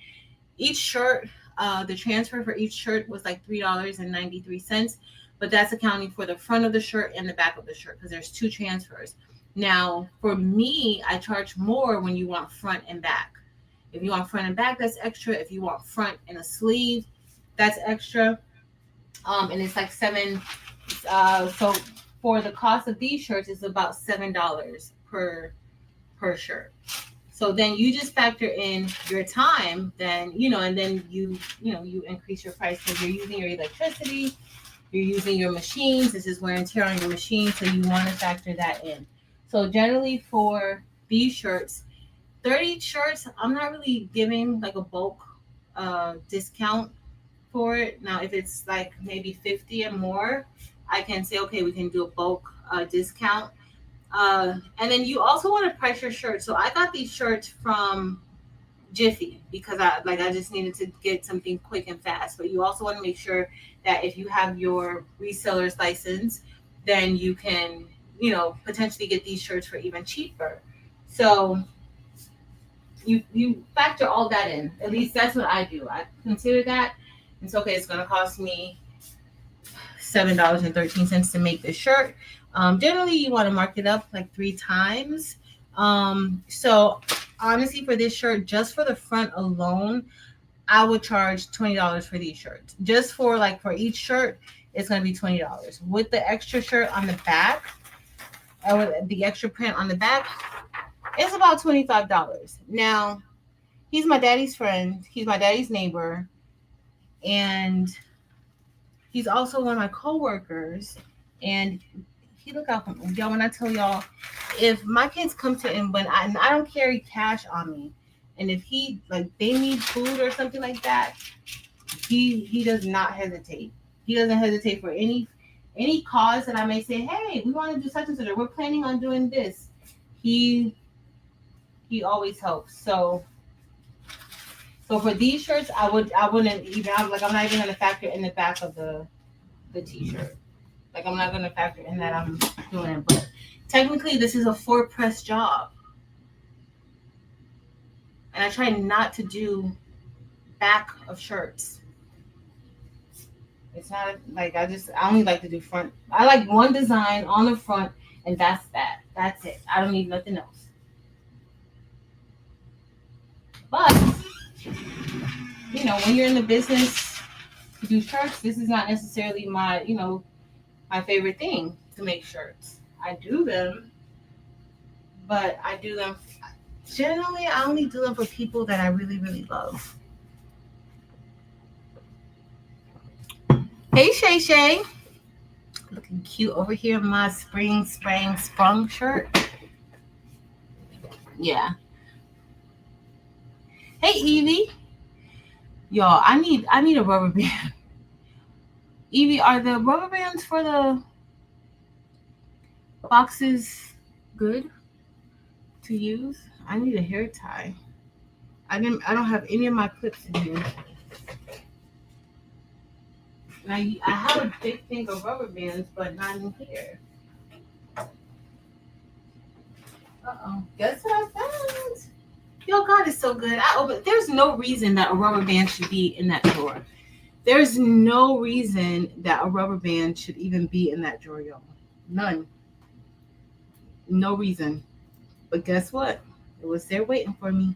the transfer for each shirt was like $3.93, but that's accounting for the front of the shirt and the back of the shirt because there's 2 transfers. Now, for me, I charge more when you want front and back. If you want front and back, that's extra. If you want front and a sleeve, that's extra. And it's like $7. So for the cost of these shirts, it's about $7 per shirt. So then you just factor in your time, then, and then you increase your price because you're using your electricity, you're using your machines. This is wear and tear on your machine. So you want to factor that in. So generally for these shirts, 30 shirts, I'm not really giving like a bulk discount for it. Now, if it's like maybe 50 or more, I can say, okay, we can do a bulk discount. And then you also want to price your shirt. So I got these shirts from Jiffy because I just needed to get something quick and fast. But you also want to make sure that if you have your reseller's license, then you can, potentially get these shirts for even cheaper. So you factor all that in. At least that's what I do. I consider that. It's okay. It's going to cost me $7.13 to make this shirt. Generally, you want to mark it up like 3 times. So honestly, for this shirt, just for the front alone, I would charge $20 for these shirts. Just for each shirt, it's going to be $20. With the extra shirt on the back, or the extra print on the back, it's about $25. Now, he's my daddy's friend. He's my daddy's neighbor. And he's also one of my coworkers. And he look out for me. Y'all, when I tell y'all, if my kids come to him, when I don't carry cash on me, and if they need food or something like that, he does not hesitate. He doesn't hesitate for any cause that I may say, hey, we want to do such and such, or we're planning on doing this. He always helps. So for these shirts, I wouldn't even, I'm not even gonna factor in the back of the t-shirt. I'm not gonna factor in that I'm doing it. But technically, this is a 4-press job, and I try not to do back of shirts. It's not I only like to do front. I like one design on the front, and that's that. That's it. I don't need nothing else. But when you're in the business to do shirts, this is not necessarily my my favorite thing to make shirts. I do them, but I do them generally. I only do them for people that I really, really love. Hey, Shay Shay. Looking cute over here in my spring sprung shirt. Yeah. Hey, Evie. Y'all, I need a rubber band. Evie, are the rubber bands for the boxes good to use? I need a hair tie. I don't have any of my clips in here. Now, I have a big thing of rubber bands, but not in here. Uh-oh. Guess what I found? Yo, God is so good. There's no reason that a rubber band should be in that drawer. There's no reason that a rubber band should even be in that drawer, y'all. None. No reason. But guess what? It was there waiting for me.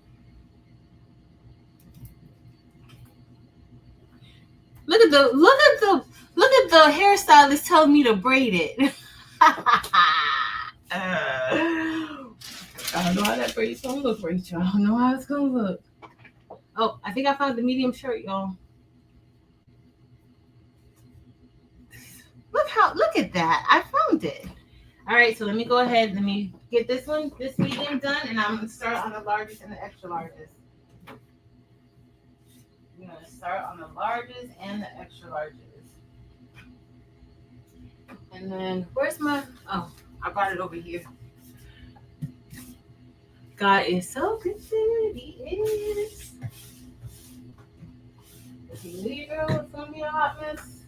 Look at the hairstylist telling me to braid it. I don't know how that braid's gonna look, Rachel. I don't know how it's gonna look. Oh, I think I found the medium shirt, y'all. Look at that. I found it. All right, so let me go ahead. Let me get this medium done, and I'm gonna start on the largest and the extra largest. I'm gonna start on the largest and the extra largest. And then where's my, oh, I brought it over here. God is so good. He is. If you leave, girl, it's gonna be a hot mess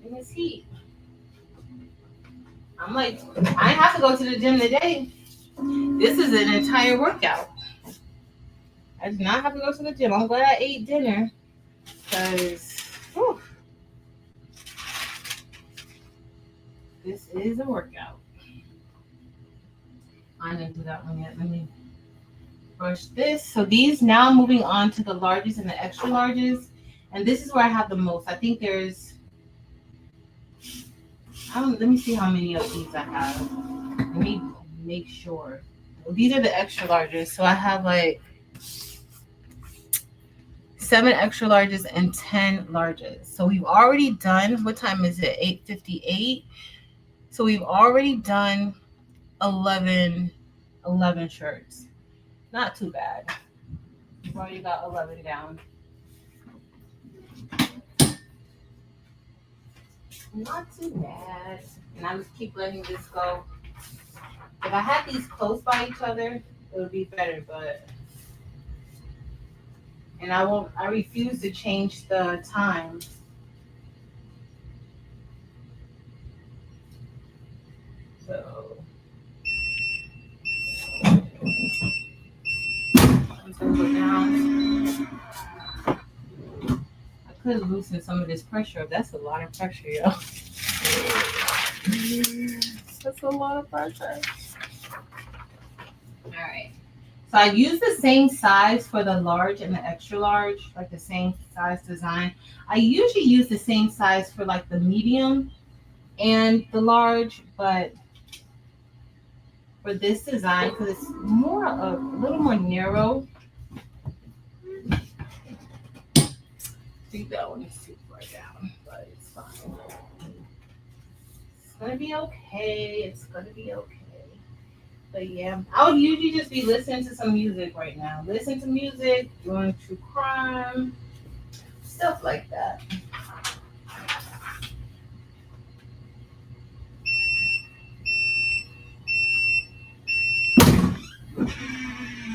in this heat. I'm like, I have to go to the gym today. This is an entire workout. I do not have to go to the gym. I'm glad I ate dinner because this is a workout. I didn't do that one yet. Let me brush this. So these, now moving on to the largest and the extra largest. And this is where I have the most. I think there's, let me see how many of these I have. Let me make sure. Well, these are the extra largest. So I have like 7 extra largest and 10 largest. So we've already done, what time is it? 8:58. So we've already done 11 shirts. Not too bad. We've already got 11 down. Not too bad. And I just keep letting this go. If I had these close by each other, it would be better, but and I refuse to change the time. So I'm gonna go down. I could loosen some of this pressure up. That's a lot of pressure, yo. That's a lot of pressure. All right. So I use the same size for the large and the extra large, like the same size design. I usually use the same size for like the medium and the large, but for this design, because it's more a little more narrow. I think that one is too far down, but it's fine. It's gonna be okay. It's gonna be okay. But yeah, I would usually just be listening to some music right now. Listen to music, doing true crime, stuff like that.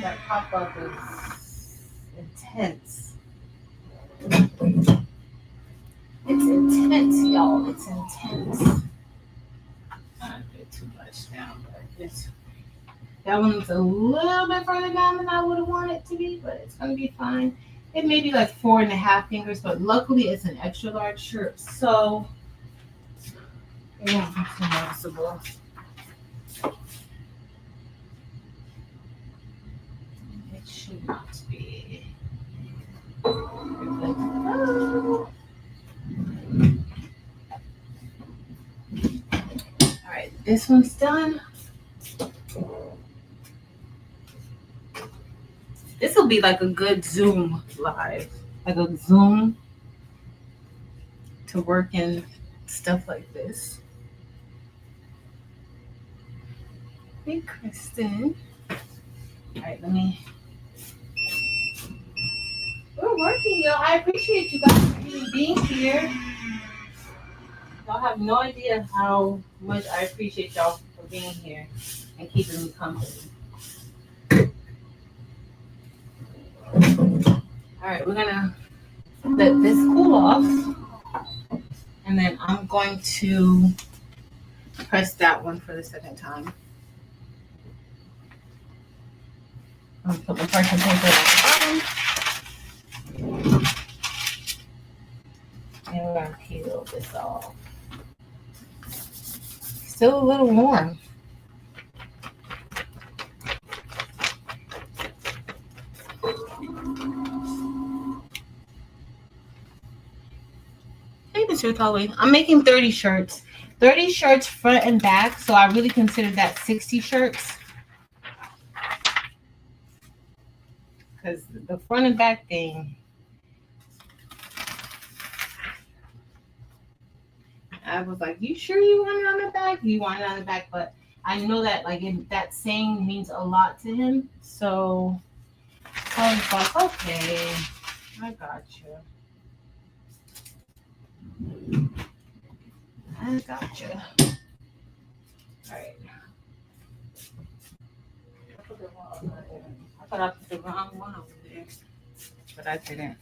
That pop-up is intense. It's intense, y'all. It's intense. Not a bit too much down, but it's, that one's a little bit further down than I would have wanted it to be, but it's gonna be fine. It may be like 4.5 fingers, but luckily it's an extra large shirt, so it won't be too noticeable. It should not be. Oh. All right, this one's done. This will be like a good Zoom live, like a Zoom to work in stuff like this. Hey, Kristen. All right, we're working, yo. I appreciate you guys being here. Y'all have no idea how much I appreciate y'all for being here and keeping me company. All right, we're gonna let this cool off, and then I'm going to press that one for the second time. I'm gonna put the parchment paper at the bottom. still a little warm. Hey, Mr. Tallway. I'm making 30 shirts. 30 shirts front and back, so I really consider that 60 shirts. Because the front and back thing, I was like, you sure you want it on the back? You want it on the back, but I know that like that saying means a lot to him. So I was like, okay, I got you. I got you. All right. I thought I put the wrong one over there, but I didn't.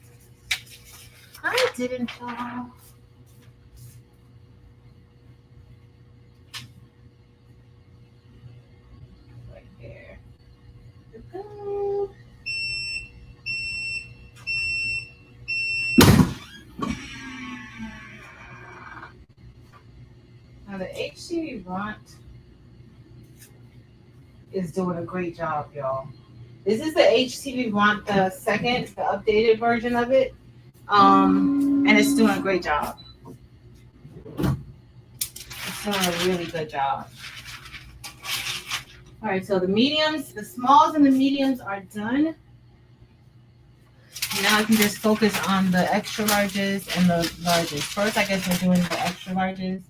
I didn't, y'all. Right there. Now the HTV Ront is doing a great job, y'all. This is the HTV Ront, the second, the updated version of it. And it's doing a great job. It's doing a really good job. All right, so the mediums, the smalls and the mediums are done. Now I can just focus on the extra larges and the larges. First, I guess we're doing the extra larges,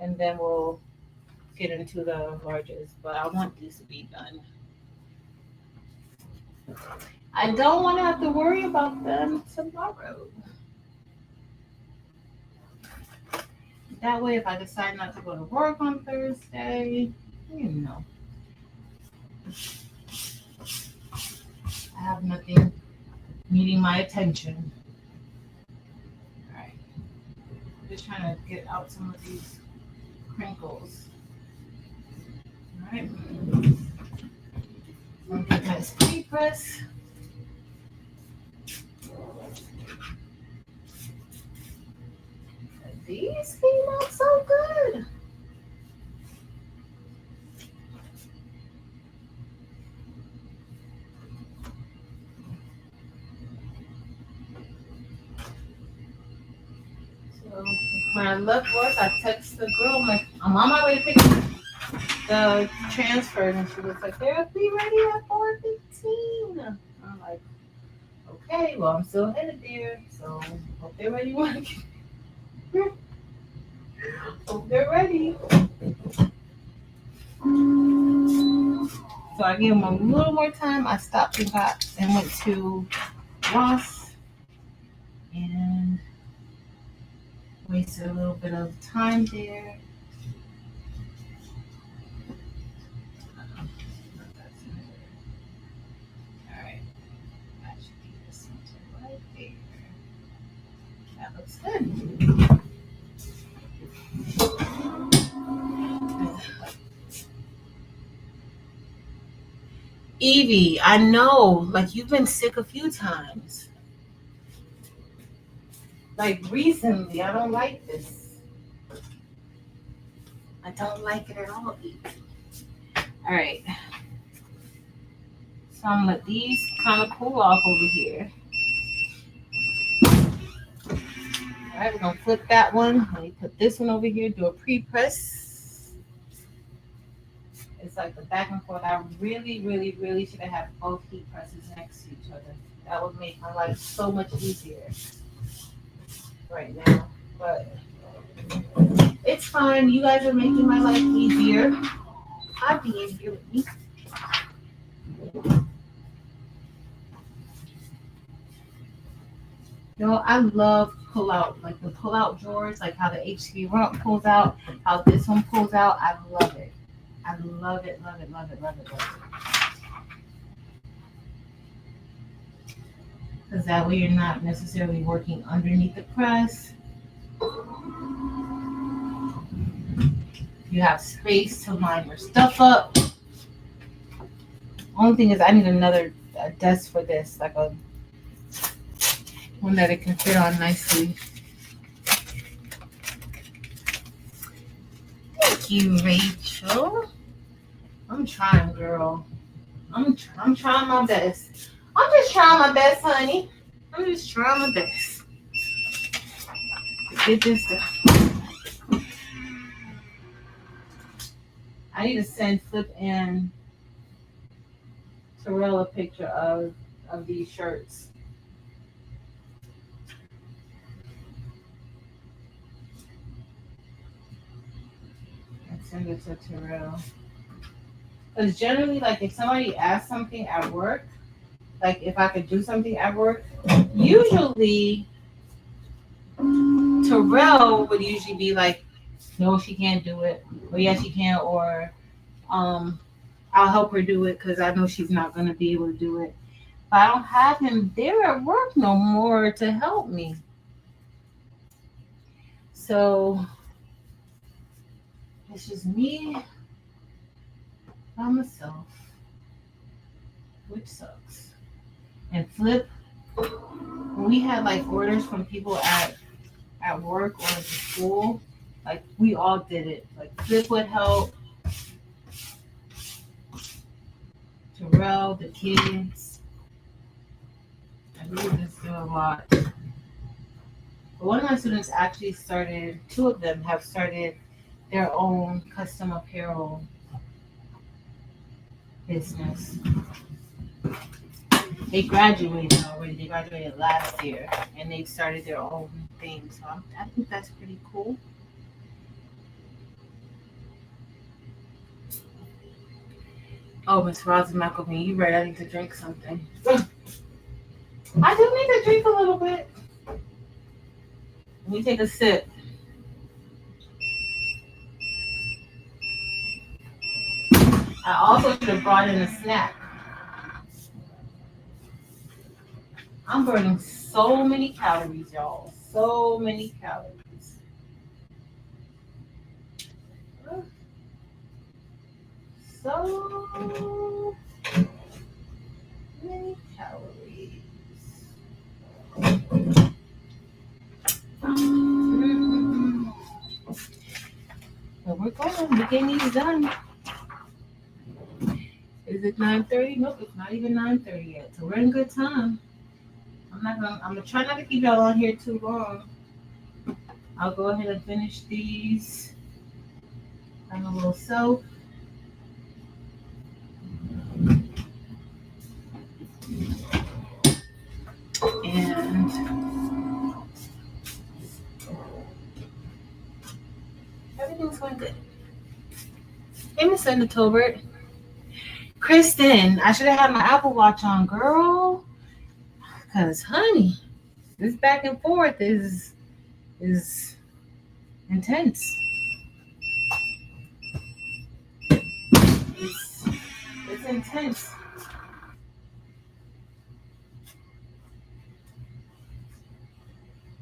and then we'll get into the larges. But I want these to be done. I don't want to have to worry about them tomorrow. That way, if I decide not to go to work on Thursday, you know, I have nothing needing my attention. All right. I'm just trying to get out some of these crinkles. All right. I'm going to get my speed press. These came out so good. So when I left work, I texted the girl, I'm like, I'm on my way to pick up the transfers, and she was like, they'll be ready at 4:15. I'm like, okay, well, I'm still headed there, so hope they're ready when I get there. Hope they're ready. So I gave them a little more time. I stopped and went to Ross and wasted a little bit of time there. All right, that should be the center right there. That looks good. Evie, I know, like you've been sick a few times. Like recently, I don't like this. I don't like it at all, Evie. All right. So I'm gonna let these kind of cool off over here. All right, we're gonna flip that one. Let me put this one over here, do a pre-press. It's like the back and forth. I really, really, really should have had both heat presses next to each other. That would make my life so much easier right now. But it's fine. You guys are making my life easier. I'll be easier with me. You know, I love pull out, like the pull out drawers, like how the HTV Ront pulls out, how this one pulls out. I love it. I love it, love it, love it, love it, love it. Because that way you're not necessarily working underneath the press. You have space to line your stuff up. Only thing is I need another desk for this, like a one that it can fit on nicely. Thank Thank you, Rachel. I'm trying, girl. I'm trying my best. I'm just trying my best, honey. I'm just trying my best to get this done. I need to send Flip and Terrell a picture of these shirts. And send it to Terrell. Because generally, like, if somebody asks something at work, like if I could do something at work, usually Terrell would usually be like, no, she can't do it, or yes, she can, or I'll help her do it because I know she's not going to be able to do it. But I don't have him there at work no more to help me. So it's just me by myself, which sucks. And Flip, when we had like orders from people at work or at the school, like we all did it. Like Flip would help, Terrell, the kids. I really just do a lot. But one of my students actually started, two of them have started their own custom apparel business. They graduated already. They graduated last year, and they started their own thing. So I think that's pretty cool. Oh, Miss Rosie McElveen, you right? I need to drink something. I do need to drink a little bit. Let me take a sip. I also should have brought in a snack. I'm burning so many calories, y'all. So many calories. So many calories. Well, we're going. We're getting these done. Is it 9:30? Nope, it's not even 9:30 yet. So we're in good time. I'm gonna try not to keep y'all on here too long. I'll go ahead and finish these. I'm a little soap. And everything's going good. Hey, Miss Linda Tolbert. Kristen, I should have had my Apple Watch on, girl. Cause honey, this back and forth is intense. It's intense.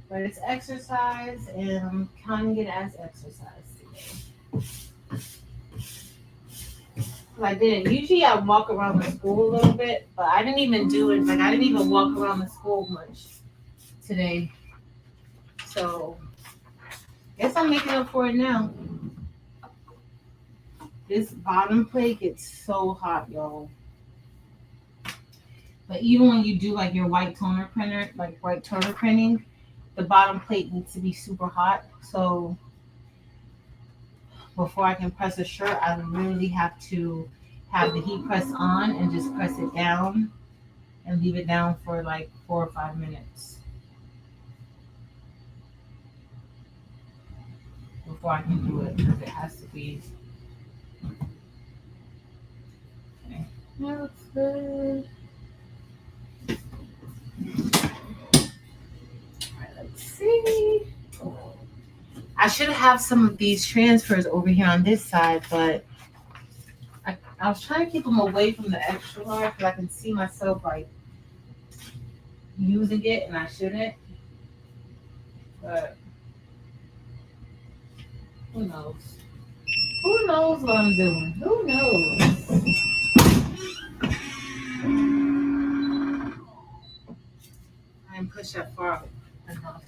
But it's exercise, and I'm counting it as exercise today. I didn't. Usually I walk around the school a little bit, but I didn't even do it. Like I didn't even walk around the school much today. So guess I'm making up for it now. This bottom plate gets so hot, y'all. But even when you do like your white toner printer, like white toner printing, the bottom plate needs to be super hot. So before I can press a shirt, I really have to have the heat press on and just press it down and leave it down for like 4 or 5 minutes before I can do it, because it has to be. Okay, that looks good. All right, let's see. I should have some of these transfers over here on this side, but I was trying to keep them away from the extra large because I can see myself like using it, and I shouldn't. But who knows? Who knows what I'm doing? Who knows? I didn't push that far enough.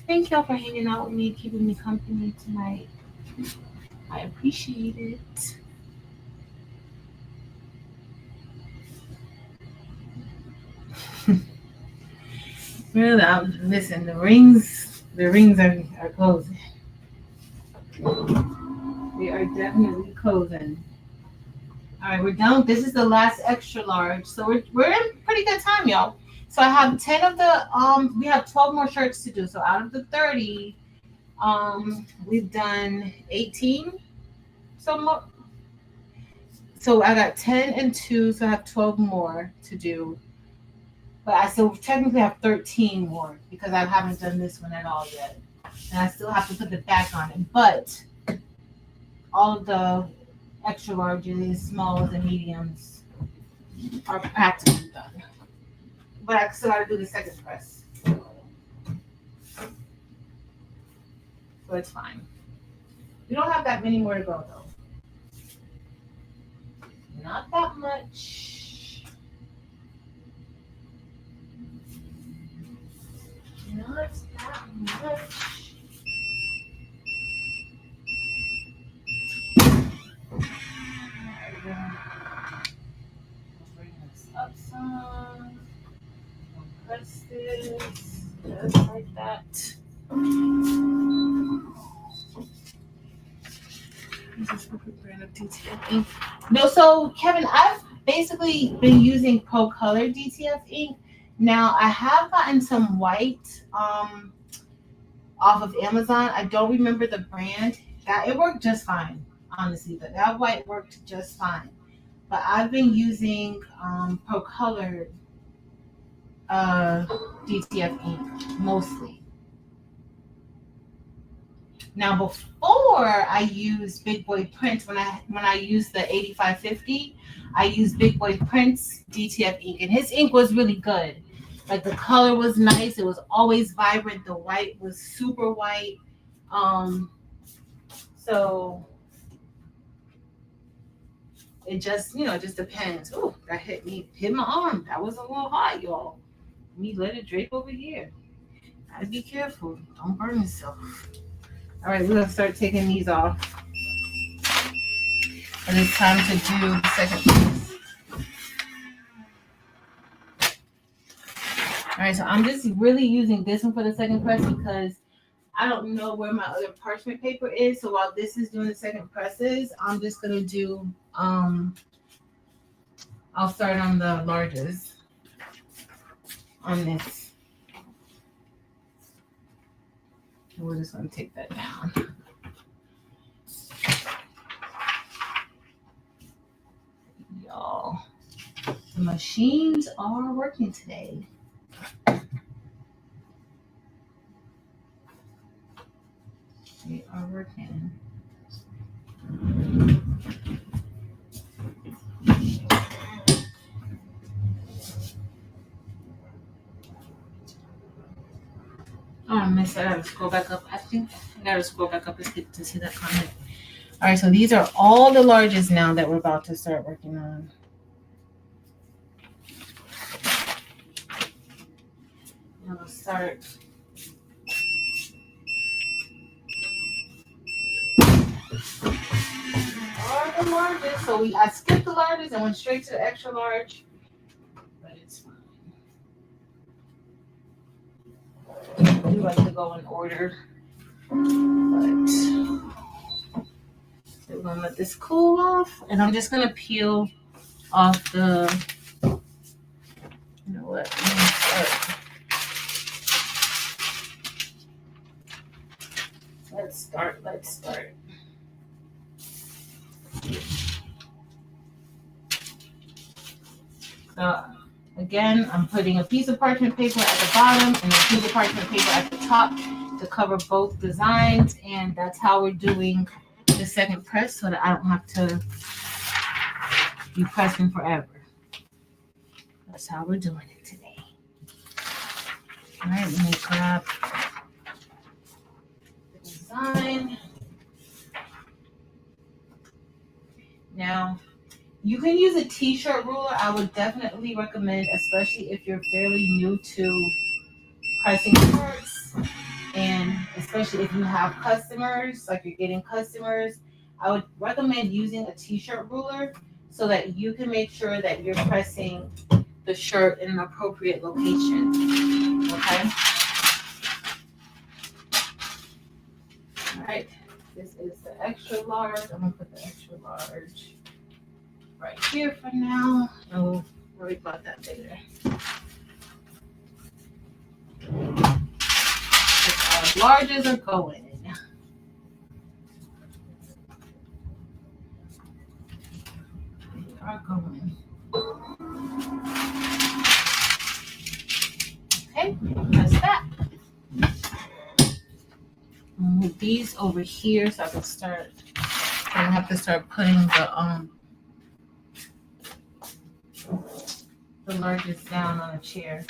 Thank thank y'all for hanging out with me, keeping me company tonight. I appreciate it. Really, listen, the rings are closing. They are definitely closing. All right, we're done. This is the last extra large, so we're in pretty good time, y'all. So I have 10 of the we have 12 more shirts to do. So out of the 30, we've done 18. So I got 10 and 2, so I have 12 more to do. But I still technically have 13 more because I haven't done this one at all yet. And I still have to put the back on it. But all of the extra larges, smalls, and mediums are practically done. But I still gotta do the second press. So it's fine. We don't have that many more to go though. Not that much. Not that much. Bring this up some. Press this just like that. This is a brand of DTF ink. No, so Kevin, I've basically been using Pro Color DTF ink. Now I have gotten some white off of Amazon. I don't remember the brand. That it worked just fine, honestly. That white worked just fine. But I've been using Pro Color DTF ink mostly. Now before I used Big Boy Prints, when I used the 8550, I used Big Boy Prints DTF ink, and his ink was really good. Like the color was nice. It was always vibrant. The white was super white. So it just, it just depends. Oh, that hit my arm. That was a little hot, y'all. Let me let it drape over here. Gotta be careful. Don't burn yourself. All right, we're gonna start taking these off. And it's time to do the second piece. All right, so I'm just really using this one for the second press because I don't know where my other parchment paper is. So while this is doing the second presses, I'm just gonna do, I'll start on the largest on this. We're just gonna take that down. Y'all, the machines are working today. They are working. Oh, I missed it. I gotta scroll back up. I think I gotta scroll back up to see that comment. All right, so these are all the larges now that we're about to start working on. I'm gonna start. All the larges. So I skipped the larges and went straight to the extra large, but it's fine. I do like to go in order, but we're gonna let this cool off, and I'm just gonna peel off the. You know what? Let's start. So again, I'm putting a piece of parchment paper at the bottom and a piece of parchment paper at the top to cover both designs, and that's how we're doing the second press so that I don't have to be pressing forever. That's how we're doing it today. All right, let me grab the design. Now, you can use a t-shirt ruler. I would definitely recommend, especially if you're fairly new to pressing shirts and especially if you have customers, like you're getting customers, I would recommend using a t-shirt ruler so that you can make sure that you're pressing the shirt in an appropriate location. Okay. All right. This is the extra large. I'm gonna put the extra large right here for now. And we'll worry about that later. Larges are going. They are going. Okay, that's that. Move these over here so I can start. I have to start putting the largest down on a chair.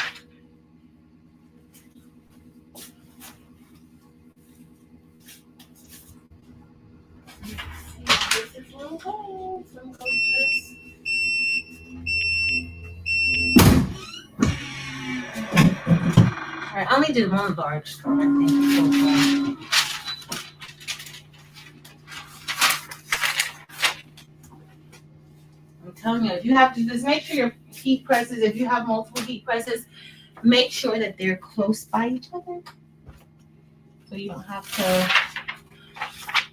This is little gold. Some gold dress. All right, I only did one large scarf, I think, so far. I'm telling you, if you have to, just make sure your heat presses, if you have multiple heat presses, make sure that they're close by each other. So you don't have to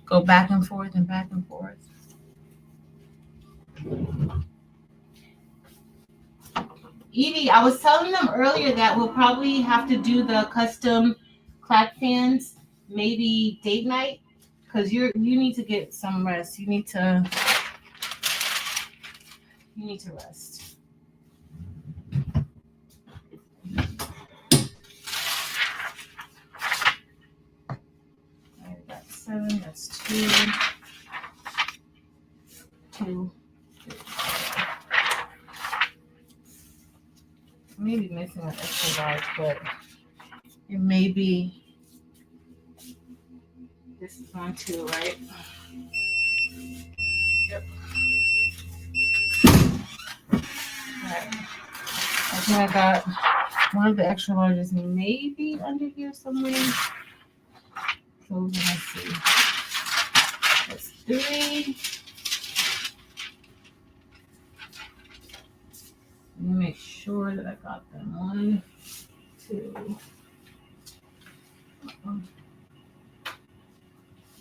go back and forth and back and forth. Evie, I was telling them earlier that we'll probably have to do the custom clap fans maybe date night because you need to get some rest. You need to rest. All right, that's 7. That's 2. 2. Maybe missing an extra large, but it may be. This is 1, 2, right? Yep. Alright. I think I got one of the extra larges maybe under here somewhere. So let's see. That's 3. Let me make sure that I got them. 1, 2.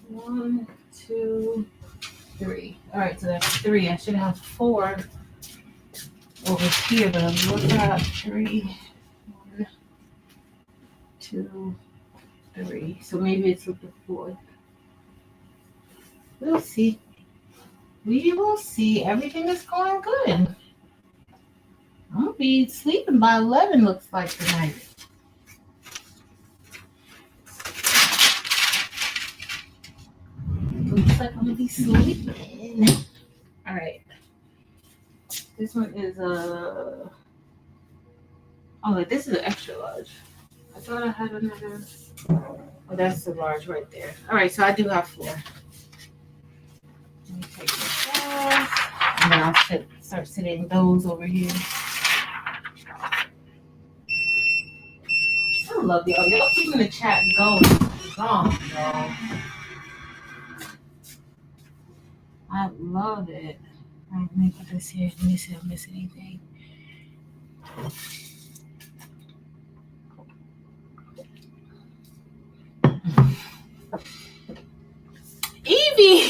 1, 2, 3. All right, so that's 3. I should have 4 over here, but I'm looking at 3. 1, 2, 3. So maybe it's with the 4th. We'll see. We will see. Everything is going good. I'm gonna be sleeping by 11. Looks like tonight. Looks like I'm gonna be sleeping. All right. This one is oh, this is an extra large. I thought I had another. Oh, that's the large right there. All right, so I do have 4. Let me take this off, and then I'll start sitting those over here. I love y'all. Y'all keeping the chat going. Y'all. I love it. All right, let me put this here. Let me see if I miss anything. Evie!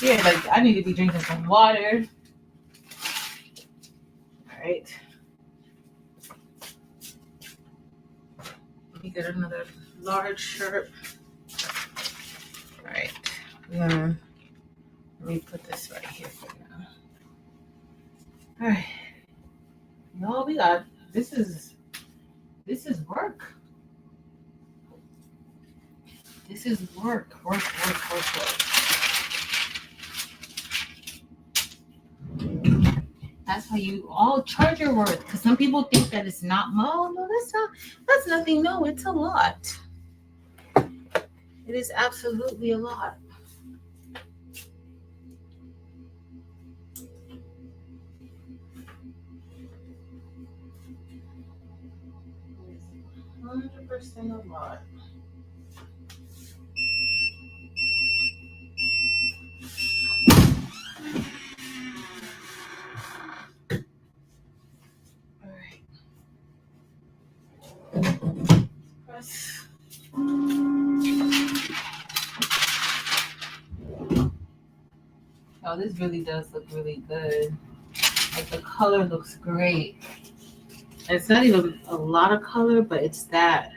Yeah, like I need to be drinking some water. All right. Let me get another large shirt. All right. Let me put this right here for now. All right. No, we got this is work. This is work. That's how you all charge your worth. Because some people think that it's not. No, that's nothing. No, it's a lot. It is absolutely a lot. first in a lot. Press. Oh, this really does look really good. Like the color looks great. It's not even a lot of color, but it's that,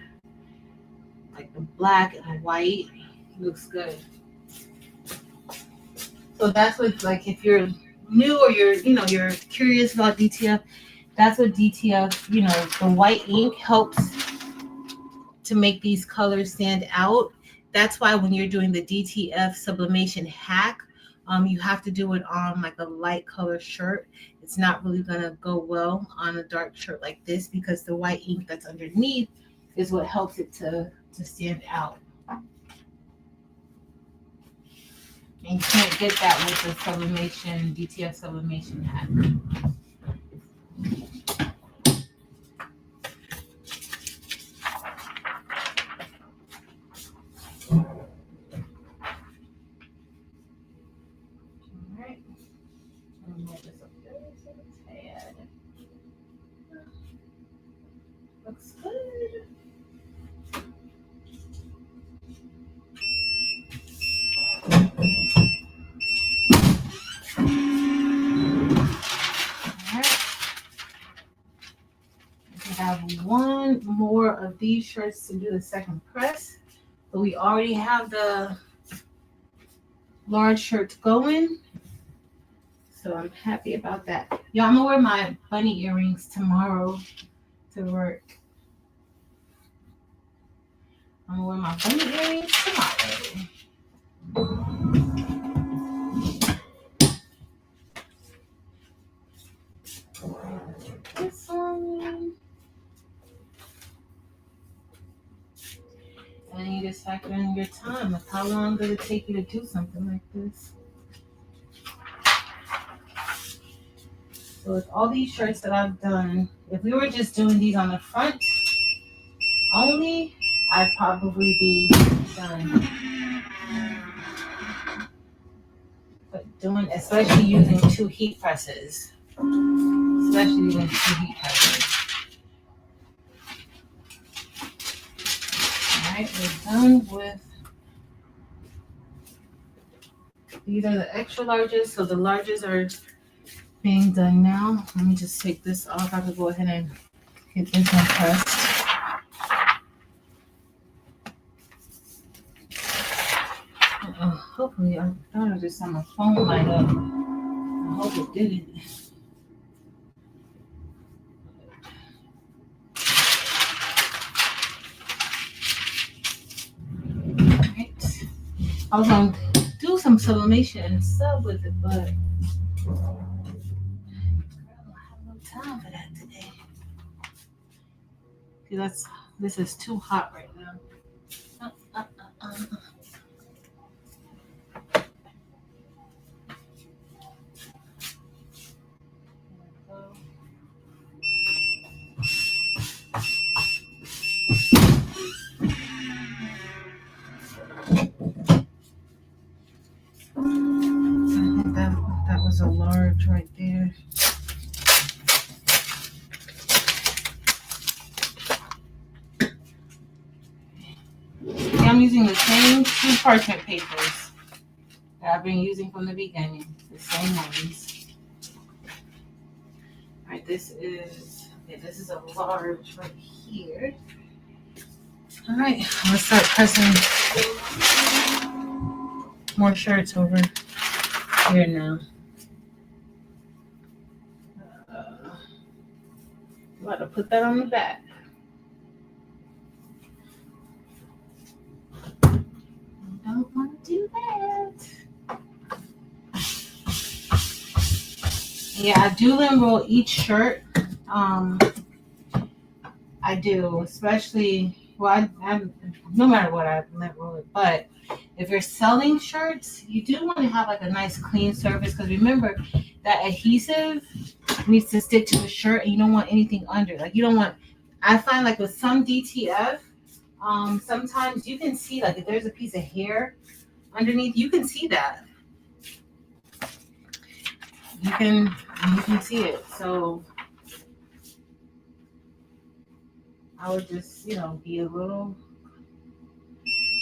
like the black and white, looks good. So that's what, like, if you're new or you're curious about DTF, that's what DTF, the white ink helps to make these colors stand out. That's why when you're doing the DTF sublimation hack, you have to do it on like a light color shirt. It's not really gonna go well on a dark shirt like this because the white ink that's underneath is what helps it to stand out. And you can't get that with the sublimation, DTF sublimation hack. Alright. Move this up there so it's add. Looks good. Have one more of these shirts to do the second press, but we already have the large shirts going, so I'm happy about that. Y'all, I'm gonna wear my bunny earrings tomorrow to work. I'm gonna wear my bunny earrings tomorrow. This one. And you just factor in your time. Like, how long does it take you to do something like this? So with all these shirts that I've done, if we were just doing these on the front only, I'd probably be done. But doing, especially using 2 heat presses. Especially using 2 heat presses. Alright, we're done with, these are the extra larges, so the larges are being done now. Let me just take this off. I could go ahead and get this one pressed. Hopefully, I thought I just saw my phone light up. I hope it didn't. I was gonna do some sublimation and sub with it, but I don't have no time for that today. See, this is too hot right now. That was a large right there. I'm using the same 2 parchment papers that I've been using from the beginning. The same ones. Alright, this is a large right here. Alright, I'm gonna start pressing more shirts over here now. I'm about to put that on the back. I don't want to do that. Yeah, I do lint roll each shirt. I do, especially, well, I no matter what, I lint roll it. But if you're selling shirts, you do want to have like a nice clean surface, because remember that adhesive needs to stick to the shirt, and you don't want anything under. Like, you don't want, I find like with some DTF, Sometimes you can see, like, if there's a piece of hair underneath, you can see that. You can see it. So I would just, be a little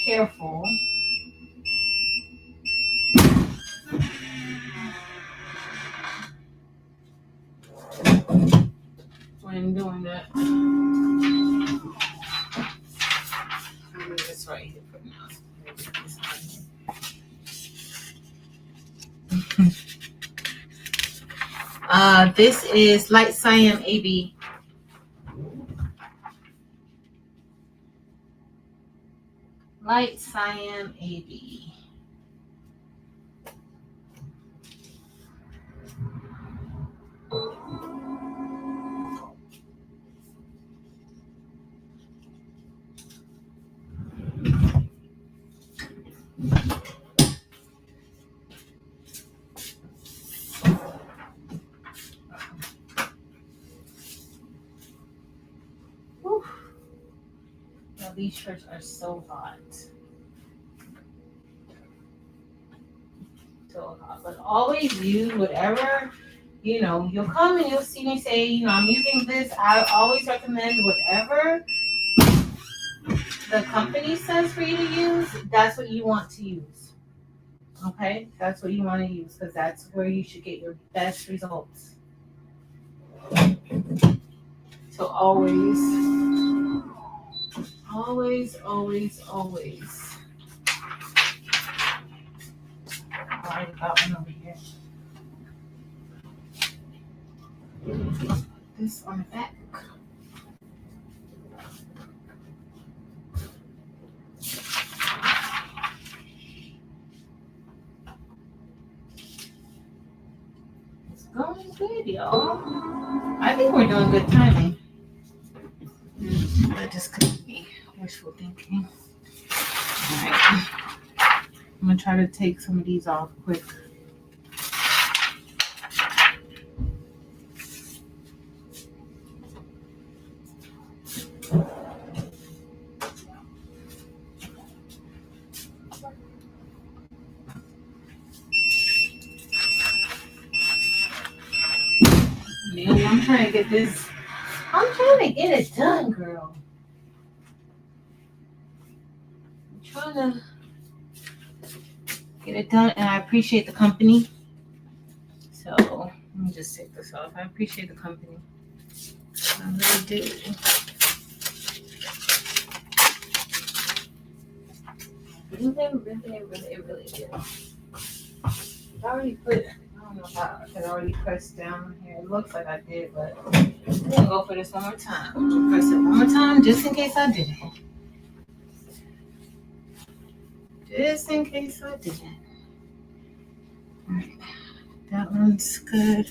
careful when doing that. I'll do this right here for now. This is Light Cyan AB. Light Cyan AB. Whew. Now these shirts are so hot. So hot. But always use whatever, you'll come and you'll see me say, I'm using this. I always recommend whatever the company says for you to use, that's what you want to use. Okay? That's what you want to use because that's where you should get your best results. So always. I got one over here. Put this on the back. It's going good, y'all. I think we're doing good timing. That just could be wishful thinking. All right. I'm going to try to take some of these off quick. Man, I'm trying to get this. I'm trying to get it done, girl. I'm trying to get it done, and I appreciate the company. So let me just take this off. I appreciate the company. I really do. Really do. I already put. I don't know if I had already pressed down here. It looks like I did, but I'm gonna go for this one more time. I'm gonna press it one more time just in case I didn't. Just in case I didn't. Alright. That one's good.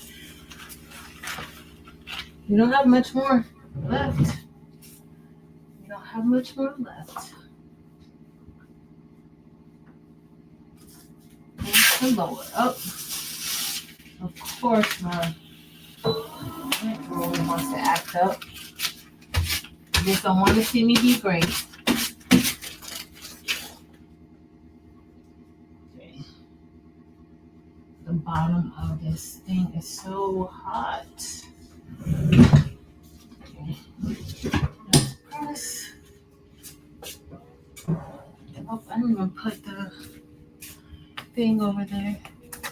You don't have much more left. And lower. Oh, of course, my room wants to act up. You just don't want to see me be great. Okay. The bottom of this thing is so hot. Okay. Let's press. Oh, I didn't even put the thing over there.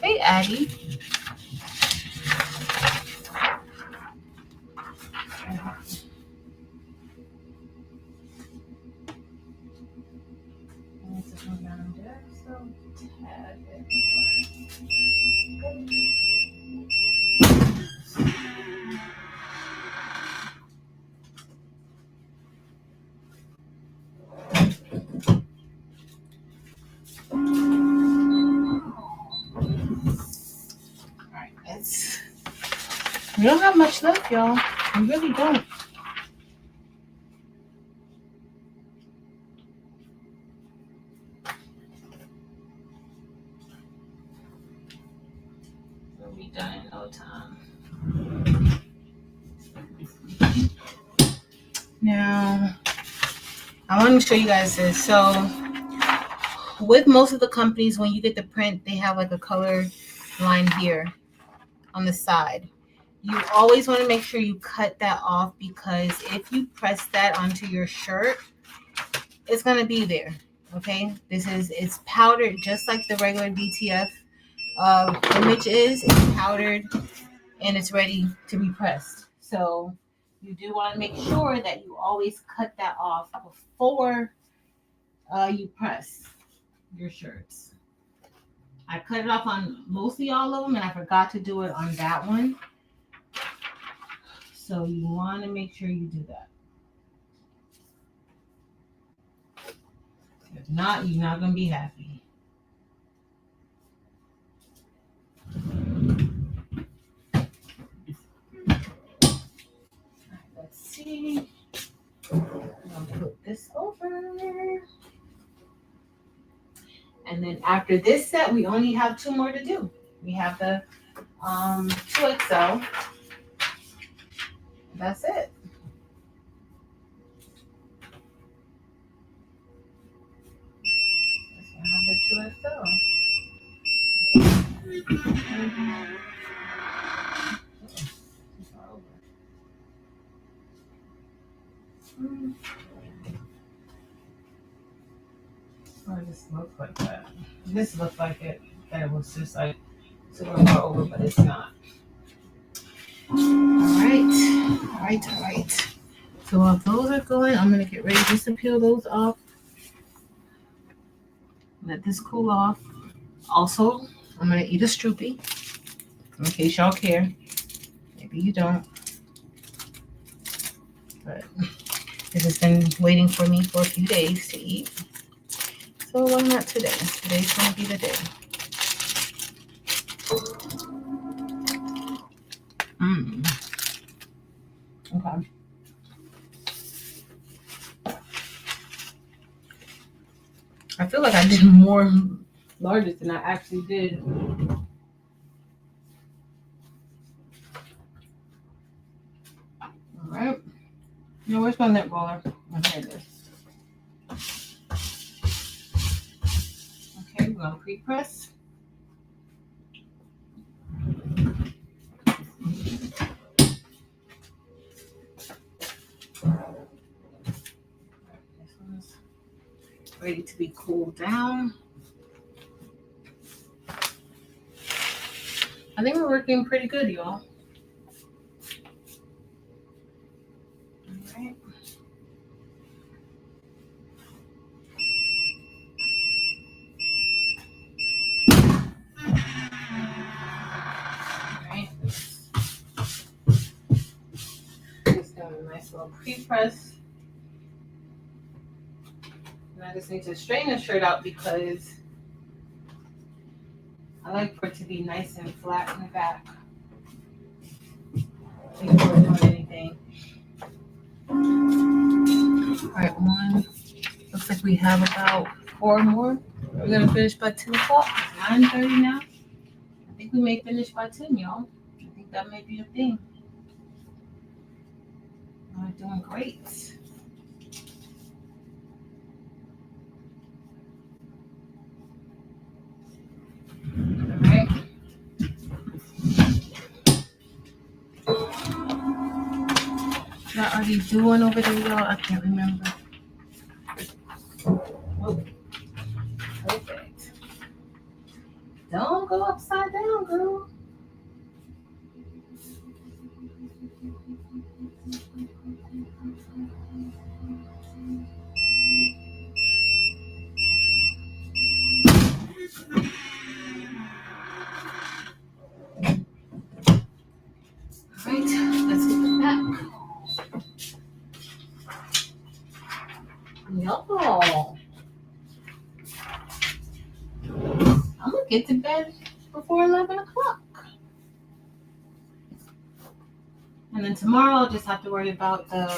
Hey, Addie. We don't have much left, y'all. We really don't. We'll be done in no time. Now, I want to show you guys this. So with most of the companies, when you get the print, they have like a color line here on the side. You always want to make sure you cut that off, because if you press that onto your shirt, it's going to be there. Okay, it's powdered just like the regular DTF image is. It's powdered and it's ready to be pressed. So you do want to make sure that you always cut that off before you press your shirts. I cut it off on mostly all of them, and I forgot to do it on that one. So you want to make sure you do that. If not, you're not going to be happy. Let's see. I'm going to put this over. And then after this set, we only have 2 more to do. We have the 2XL. That's it. I have the 2XL. Or this looks like that. This looks like it. That it was just like super far over, but it's not. All right. So while those are going, I'm gonna get ready just to peel those off. Let this cool off. Also, I'm gonna eat a Stroopy in case y'all care. Maybe you don't, but this has been waiting for me for a few days to eat. So why not today? Today's gonna be the day. Okay. I feel like I did more larges than I actually did. All right. Now where's my lint roller? Oh, here it is. Okay, we're gonna pre-press. This one's ready to be cooled down. I think we're working pretty good, y'all. All right. Just doing a nice little pre-press. And I just need to straighten the shirt out because I like for it to be nice and flat in the back before doing anything. All right, one. Looks like we have about 4 more. We're gonna finish by 10 o'clock. It's 9:30 now. I think we may finish by 10, y'all. I think that may be a thing. We're doing great. All right. What are you doing over there, y'all? I can't remember. Oh, perfect. Don't go upside down, girl. All right, let's get the back. Y'all. I'm gonna get to bed before 11 o'clock. And then tomorrow I'll just have to worry about the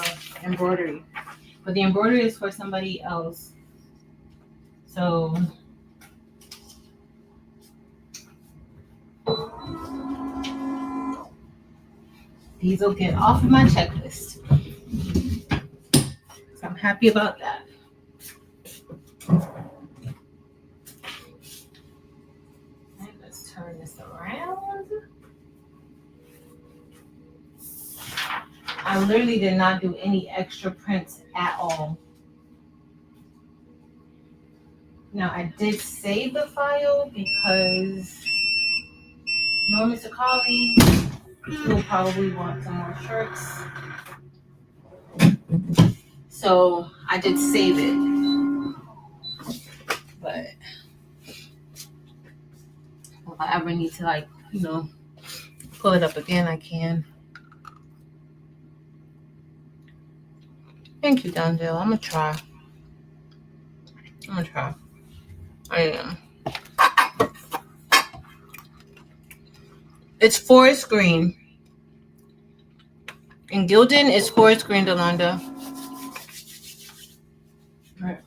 embroidery. But the embroidery is for somebody else. So these will get off of my checklist. So I'm happy about that. I literally did not do any extra prints at all. Now I did save the file because Mr. Collie will probably want some more shirts. So I did save it. But if I ever need to, like, you know, pull it up again, I can. Thank you, Donzel. I'm gonna try. I am. It's forest green. In Gildan, it's forest green, Delonda. Right.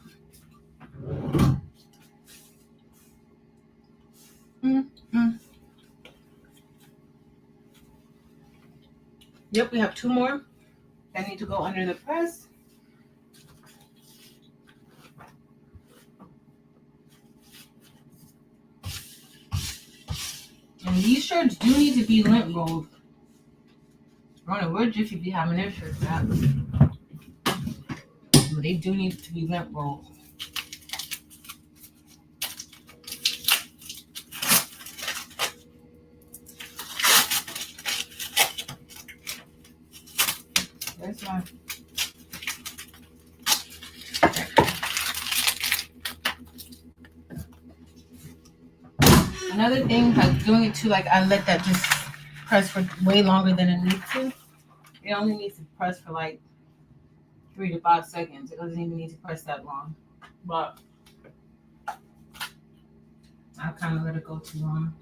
Yep, we have 2 more that need to go under the press. And these shirts do need to be lint rolled. I don't know where Jiffy be having their shirts at. But they do need to be lint rolled. That's fine. Another thing, like doing it too, like I let that just press for way longer than it needs to. It only needs to press for like 3 to 5 seconds. It doesn't even need to press that long. But I kind of let it go too long.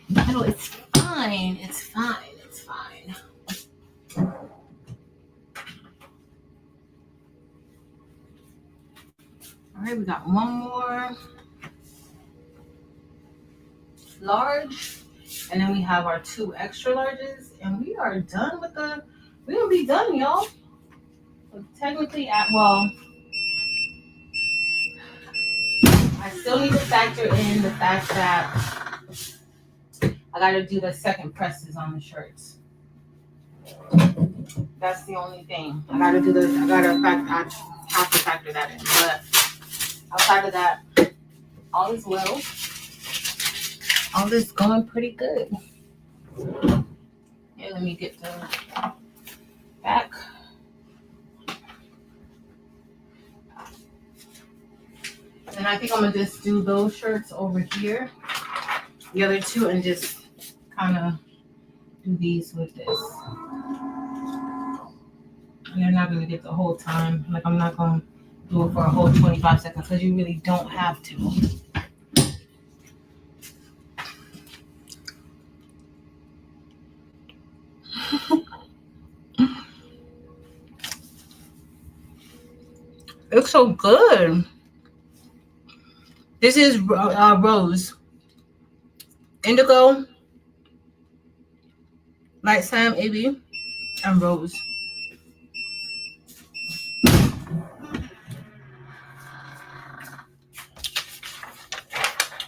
No, it's fine. It's fine. It's fine. All right, we got 1 more large, and then we have our 2 extra larges, and we are done with we're gonna be done, y'all. So technically, I still need to factor in the fact that I gotta do the second presses on the shirts. That's the only thing. I have to factor that in. But outside of that, all is well. All is going pretty good. Yeah, let me get the back. And I think I'm gonna just do those shirts over here, the other 2, and just kind of do these with this. And they're not gonna get the whole time. Like, I'm not gonna do it for a whole 25 seconds because you really don't have to. Looks so good. This is rose, indigo, light Sam, AB, and rose.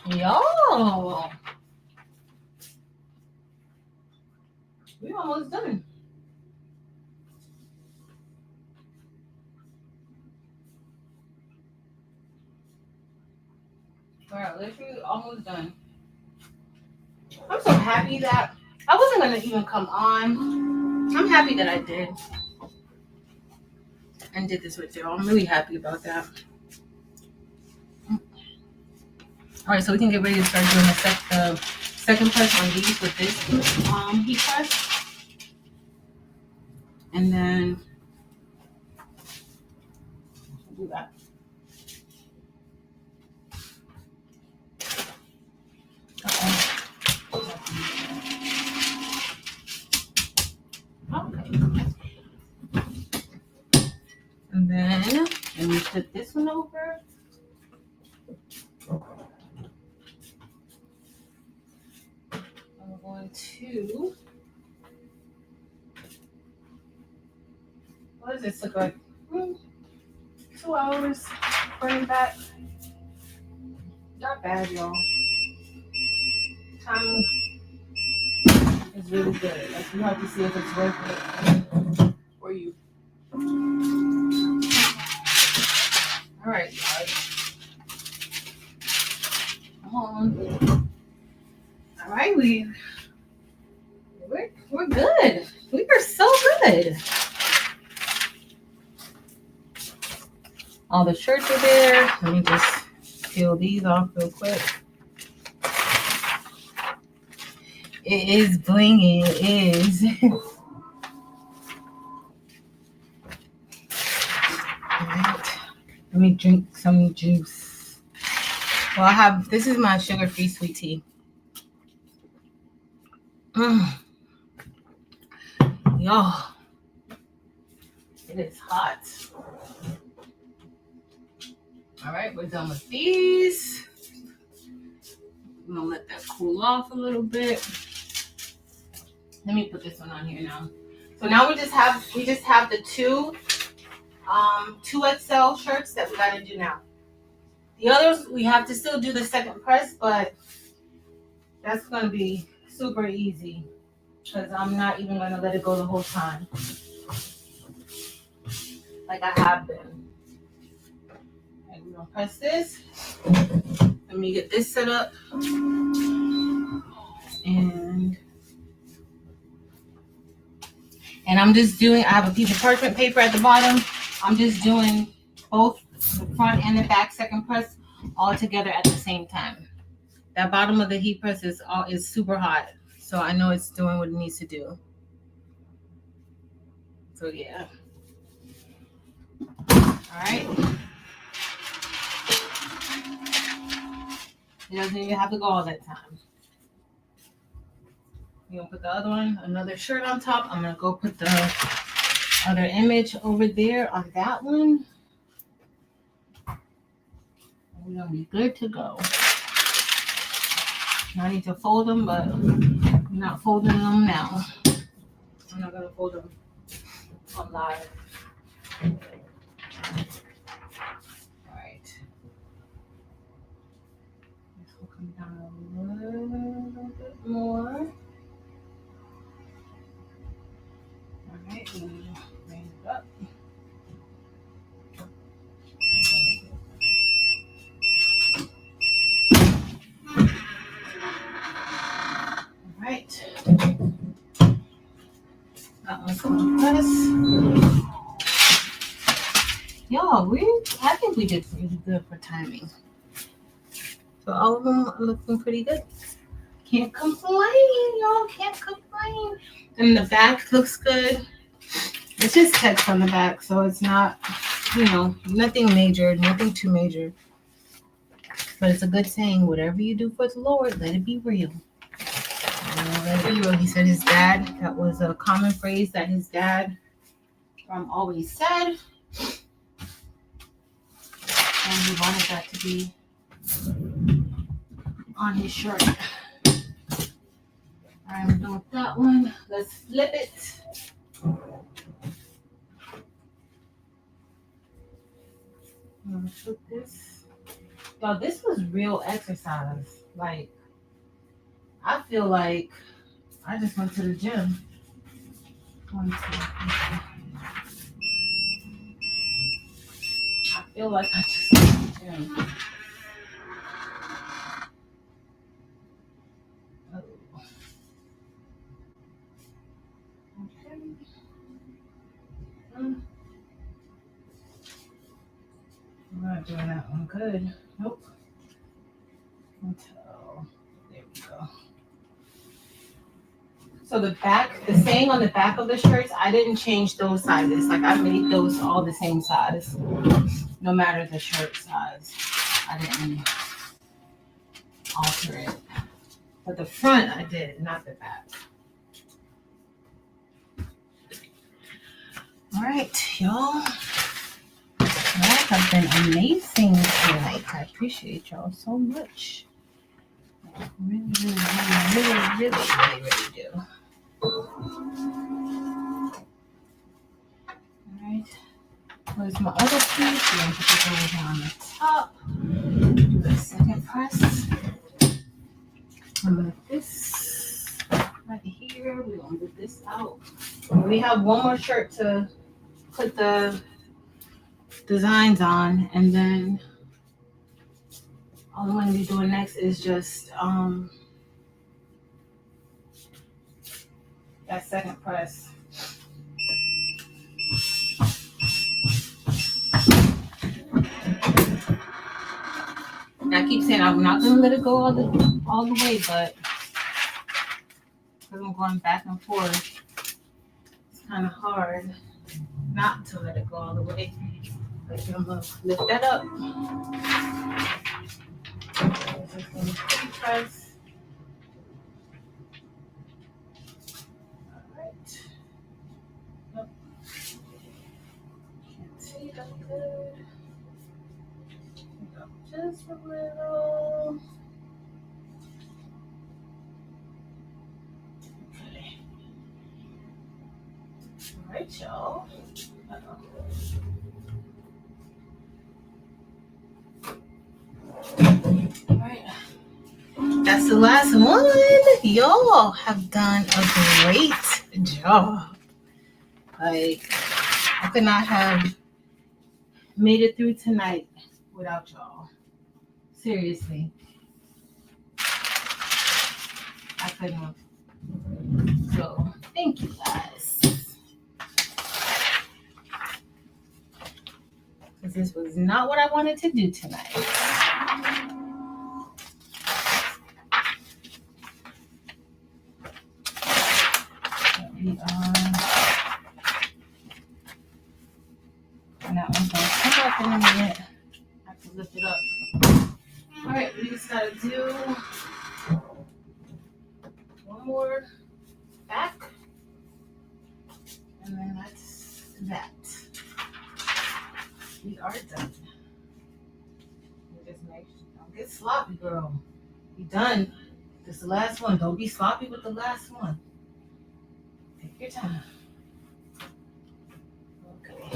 Y'all, we almost done. We're literally almost done. I'm so happy that I wasn't gonna even come on. I'm happy that I did and did this with you. I'm really happy about that. All right, so we can get ready to start doing the second press on these with this heat press, and then do that. Okay. And then let me flip this one over. I'm going to, what does this look like? 2 hours. Bring it back. Not bad, y'all. Time It's really good. Like, you have to see if it's worth it for you. All right, guys. Come on. All right, we're good. We are so good. All the shirts are there. Let me just peel these off real quick. It is blingy. It is. All right. Let me drink some juice. Well, this is my sugar-free sweet tea. Y'all, it is hot. All right, we're done with these. I'm gonna let that cool off a little bit. Let me put this one on here now. So now we just have the two 2XL shirts that we gotta do now. The others we have to still do the second press, but that's gonna be super easy because I'm not even gonna let it go the whole time like I have been. And we're gonna press this. Let me get this set up. And I'm just doing, I have a piece of parchment paper at the bottom. I'm just doing both the front and the back second press all together at the same time. That bottom of the heat press is super hot. So I know it's doing what it needs to do. So yeah. All right. It doesn't even have to go all that time. You're gonna put the other one, another shirt on top. I'm gonna go put the other image over there on that one. We're gonna be good to go. I need to fold them, but I'm not folding them now. I'm not gonna fold them on live. Alright. This will come down a little bit more. Alright, we'll bring it up. Alright. That one's gonna press. Y'all, I think we did pretty good for timing. So all of them are looking pretty good. Can't complain, y'all. Can't complain. And the back looks good. It's just text on the back, so it's not, nothing major, nothing too major. But it's a good saying, whatever you do for the Lord, let it be real. Let it be real. He said his dad, that was a common phrase that his dad always said. And he wanted that to be on his shirt. Alright, we're done with that one. Let's flip it. I'm gonna flip this. Y'all, this was real exercise. Like, I feel like I just went to the gym. I feel like I just went to the gym. I'm not doing that one good. Nope. Until there we go. So the saying on the back of the shirts, I didn't change those sizes. Like, I made those all the same size, no matter the shirt size. I didn't alter it. But the front I did, not the back. All right, y'all. Y'all have been amazing tonight. I appreciate y'all so much. I really do. Alright. Where's my other piece? We're going to put it over here on the top. Do the second press. I'm going to put this right here. get this out. We have one more shirt to put the designs on, and then all I'm going to be doing next is just that second press. And I keep saying I'm not going to let it go all the way, but because I'm going back and forth, it's kind of hard not to let it go all the way. But I'm going to lift that up. Just going to press. All right. Nope. Can't see that good. Just a little. Okay. All right, y'all. All right. That's the last one. Y'all have done a great job. Like, I could not have made it through tonight without y'all. Seriously. I couldn't have. So, thank you guys. Because this was not what I wanted to do tonight. We are. And that one's going to come up in a minute. I have to lift it up. All right, we just got to do one more back. And then that's that. We are done. Just make sure, don't get sloppy, girl. We done. This is the last one. Don't be sloppy with the last one. Take your time. Okay.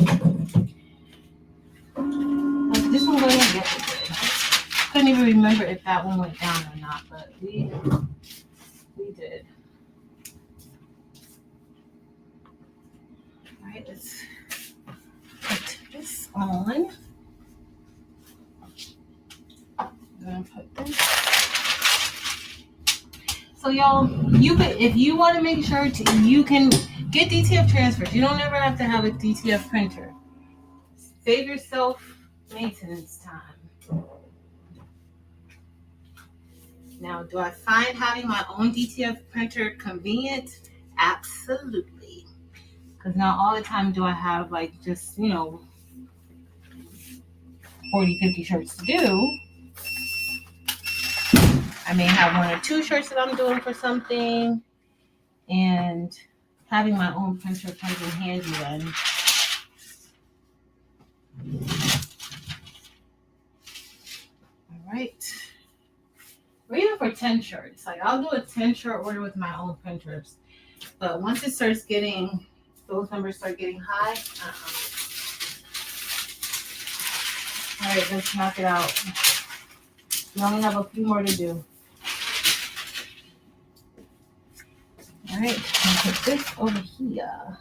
This one going to get it. Couldn't even remember if that one went down or not, but we did. All right, let's put this on. I'm gonna put this. So y'all, if you want to make sure you can get DTF transfers. You don't ever have to have a DTF printer. Save yourself maintenance time. Now, do I find having my own DTF printer convenient? Absolutely. Because now all the time do I have like just, 40, 50 shirts to do. I may have one or two shirts that I'm doing for something. And having my own printer comes in handy then. All right. Or even for 10 shirts. Like I'll do a 10 shirt order with my own printers. But once it starts getting, those numbers start getting high. All right, let's knock it out. We only have a few more to do. All right, I'll put this over here.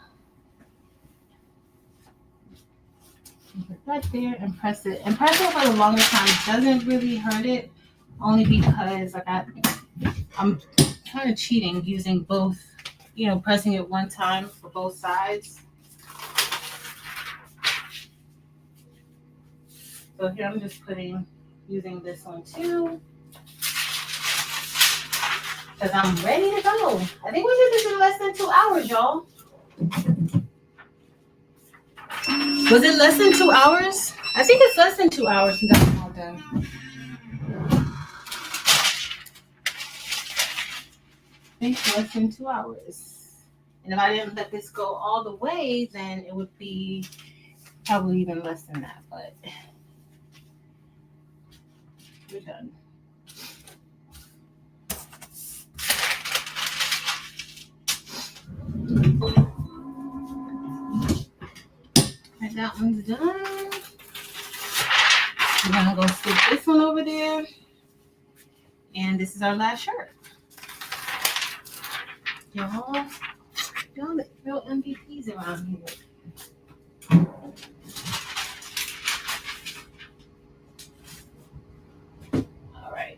Put that there and press it. And press it for the longest time. It doesn't really hurt it. Only because I'm kind of cheating using both, pressing it one time for both sides. So here I'm just using this one too. Because I'm ready to go. I think we did this in less than 2 hours, y'all. Was it less than 2 hours? I think it's less than 2 hours and that's all done. I think less than 2 hours. And if I didn't let this go all the way, then it would be probably even less than that, but we're done. And that one's done. We're gonna go stick this one over there. And this is our last shirt. Y'all, real MVPs around here. All right.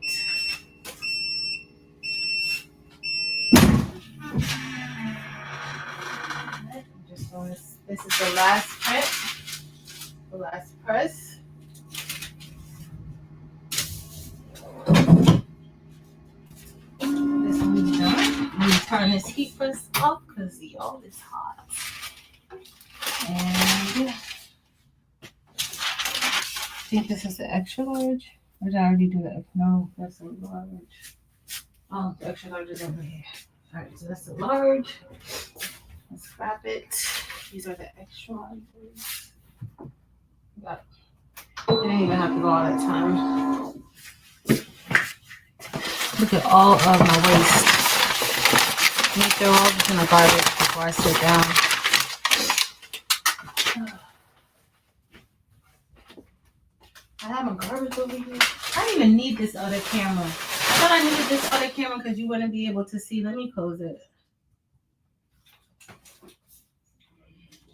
Just going to, this is the last press. The last press. This one's done. I'm going to turn this heat press off because y'all it's hot. And I think this is the extra large. Or did I already do that? No, that's a large. Oh, the extra large is over here. All right, so that's the large. Let's wrap it. These are the extra larges. Got it. I didn't even have to go all that time. Look at all of my waste. Let me throw all this in the garbage before I sit down. I have my garbage over here. I don't even need this other camera. I thought I needed this other camera because you wouldn't be able to see. Let me close it.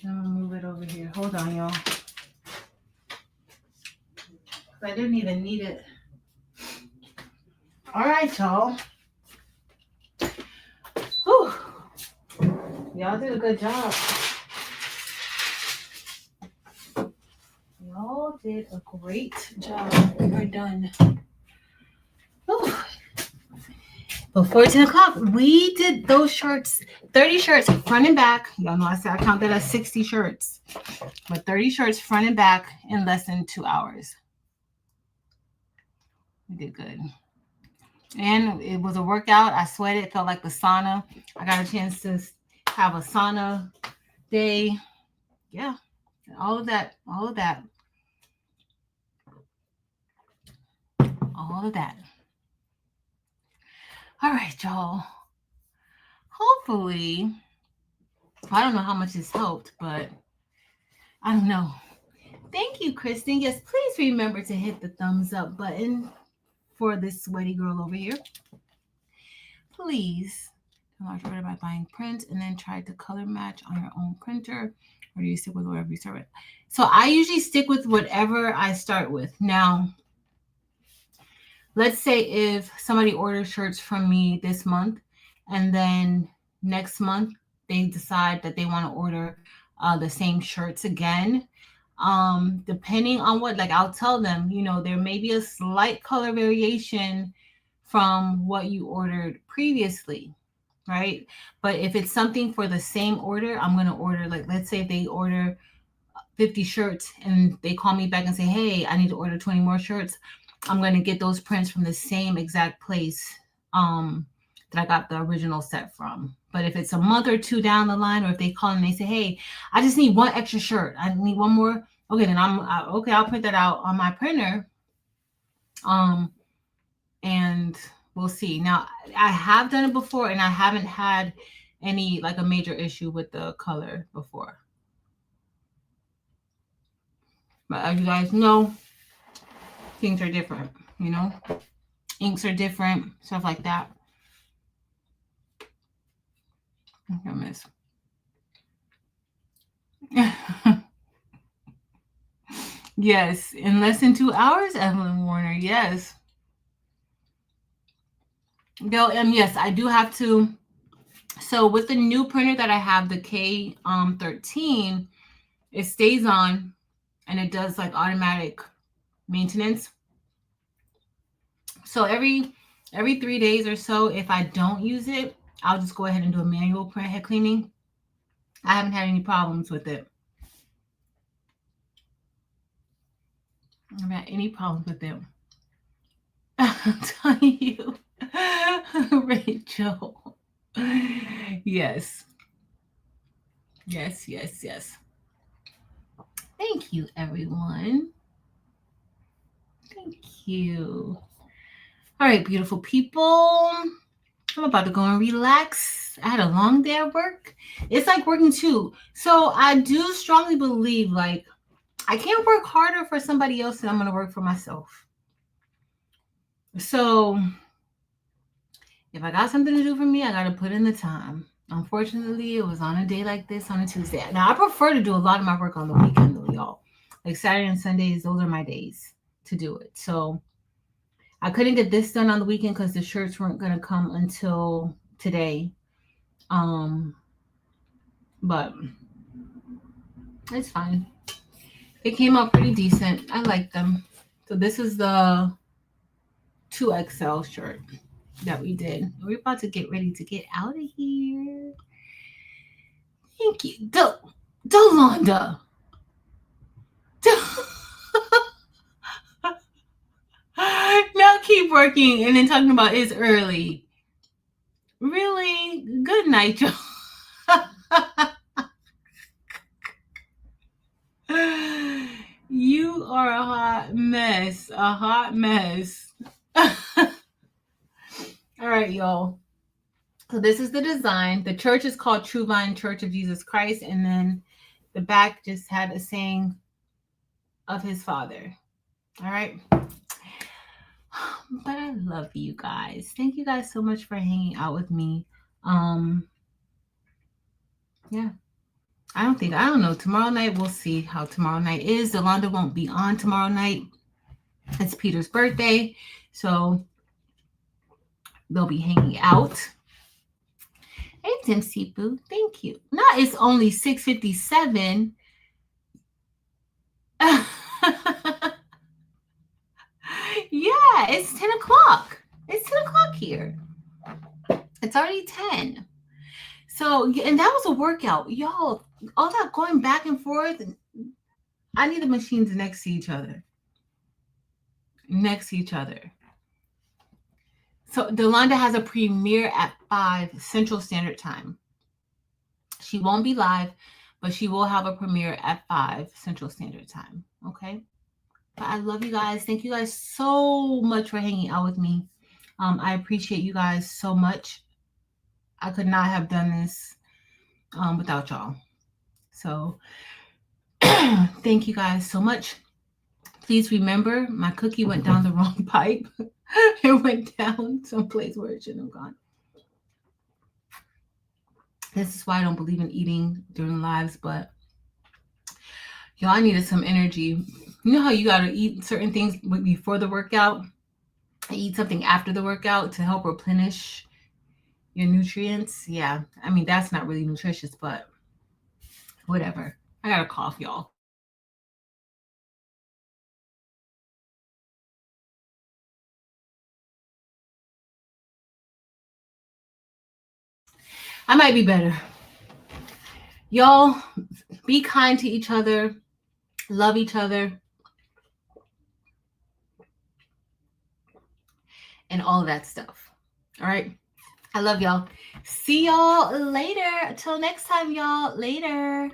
I'm gonna move it over here. Hold on, y'all. I didn't even need it. All right, y'all. Whew. Y'all did a good job. Y'all did a great job. We're done. Whew. Before 10 o'clock, we did those shirts, 30 shirts front and back. Y'all know I said I count that as 60 shirts. But 30 shirts front and back in less than 2 hours. We did good. And it was a workout. I sweated. It felt like the sauna. I got a chance to have a sauna day. Yeah. All of that. All of that. All of that. All right, y'all. Hopefully, I don't know how much this helped, but I don't know. Thank you, Kristen. Yes, please remember to hit the thumbs up button for this sweaty girl over here. Please enlarge order by buying print and then try to color match on your own printer, or do you stick with whatever you start with? So I usually stick with whatever I start with. Now, let's say if somebody orders shirts from me this month and then next month they decide that they want to order the same shirts again, depending on what, like I'll tell them, you know, there may be a slight color variation from what you ordered previously, right? But if it's something for the same order, I'm going to order, like, let's say they order 50 shirts and they call me back and say, hey, I need to order 20 more shirts. I'm going to get those prints from the same exact place that I got the original set from. But if it's a month or two down the line, or if they call and they say, hey, I just need one extra shirt, I need one more. Okay, then I'll print that out on my printer. And we'll see. Now, I have done it before and I haven't had any, like, a major issue with the color before. But as you guys know, things are different, you know? Inks are different, stuff like that. I miss. Yes, in less than 2 hours, Evelyn Warner. Yes. Yes, I do have to. So with the new printer that I have, the K13, it stays on and it does like automatic maintenance. So every 3 days or so, if I don't use it, I'll just go ahead and do a manual print head cleaning. I haven't had any problems with it. I haven't had any problems with it. I'm telling you, Rachel. Yes. Yes, yes, yes. Thank you, everyone. Thank you. All right, beautiful people. I'm about to go and relax. I had a long day at work. It's like working too. So I do strongly believe, like, I can't work harder for somebody else than I'm going to work for myself. So if I got something to do for me, I got to put in the time. Unfortunately, it was on a day like this on a Tuesday. Now, I prefer to do a lot of my work on the weekend, though, y'all. Like Saturday and Sundays, those are my days to do it. So I couldn't get this done on the weekend because the shirts weren't going to come until today. Um, but it's fine. It came out pretty decent. I like them. So this is the 2XL shirt that we did. We're about to get ready to get out of here. Thank you. Dolonda. Now keep working and then talking about it's early. Really? Good night, y'all. You are a hot mess. A hot mess. All right, y'all. So this is the design. The church is called True Vine Church of Jesus Christ. And then the back just had a saying of his father. All right. But I love you guys. Thank you guys so much for hanging out with me. Yeah. I don't know. Tomorrow night, we'll see how tomorrow night is. Yolanda won't be on tomorrow night. It's Peter's birthday. So they'll be hanging out. Hey, Tim Sipu. Thank you. Now it's only 6:57. Yeah, it's 10 o'clock. It's 10 o'clock here. It's already 10. So, and that was a workout. Y'all, all that going back and forth. I need the machines next to each other. Next to each other. So, Delonda has a premiere at 5 Central Standard Time. She won't be live, but she will have a premiere at 5 Central Standard Time. Okay? But I love you guys. Thank you guys so much for hanging out with me. I appreciate you guys so much. I could not have done this without y'all. So thank you guys so much. Please remember, my cookie went down the wrong pipe. It went down someplace where it shouldn't have gone. This is why I don't believe in eating during lives, but y'all, I needed some energy. You know how you got to eat certain things before the workout? I eat something after the workout to help replenish your nutrients. Yeah, I mean, that's not really nutritious, but whatever. I got a cough, y'all. I might be better. Y'all, be kind to each other. Love each other. And all of that stuff. All right. I love y'all. See y'all later. Until next time, y'all. Later.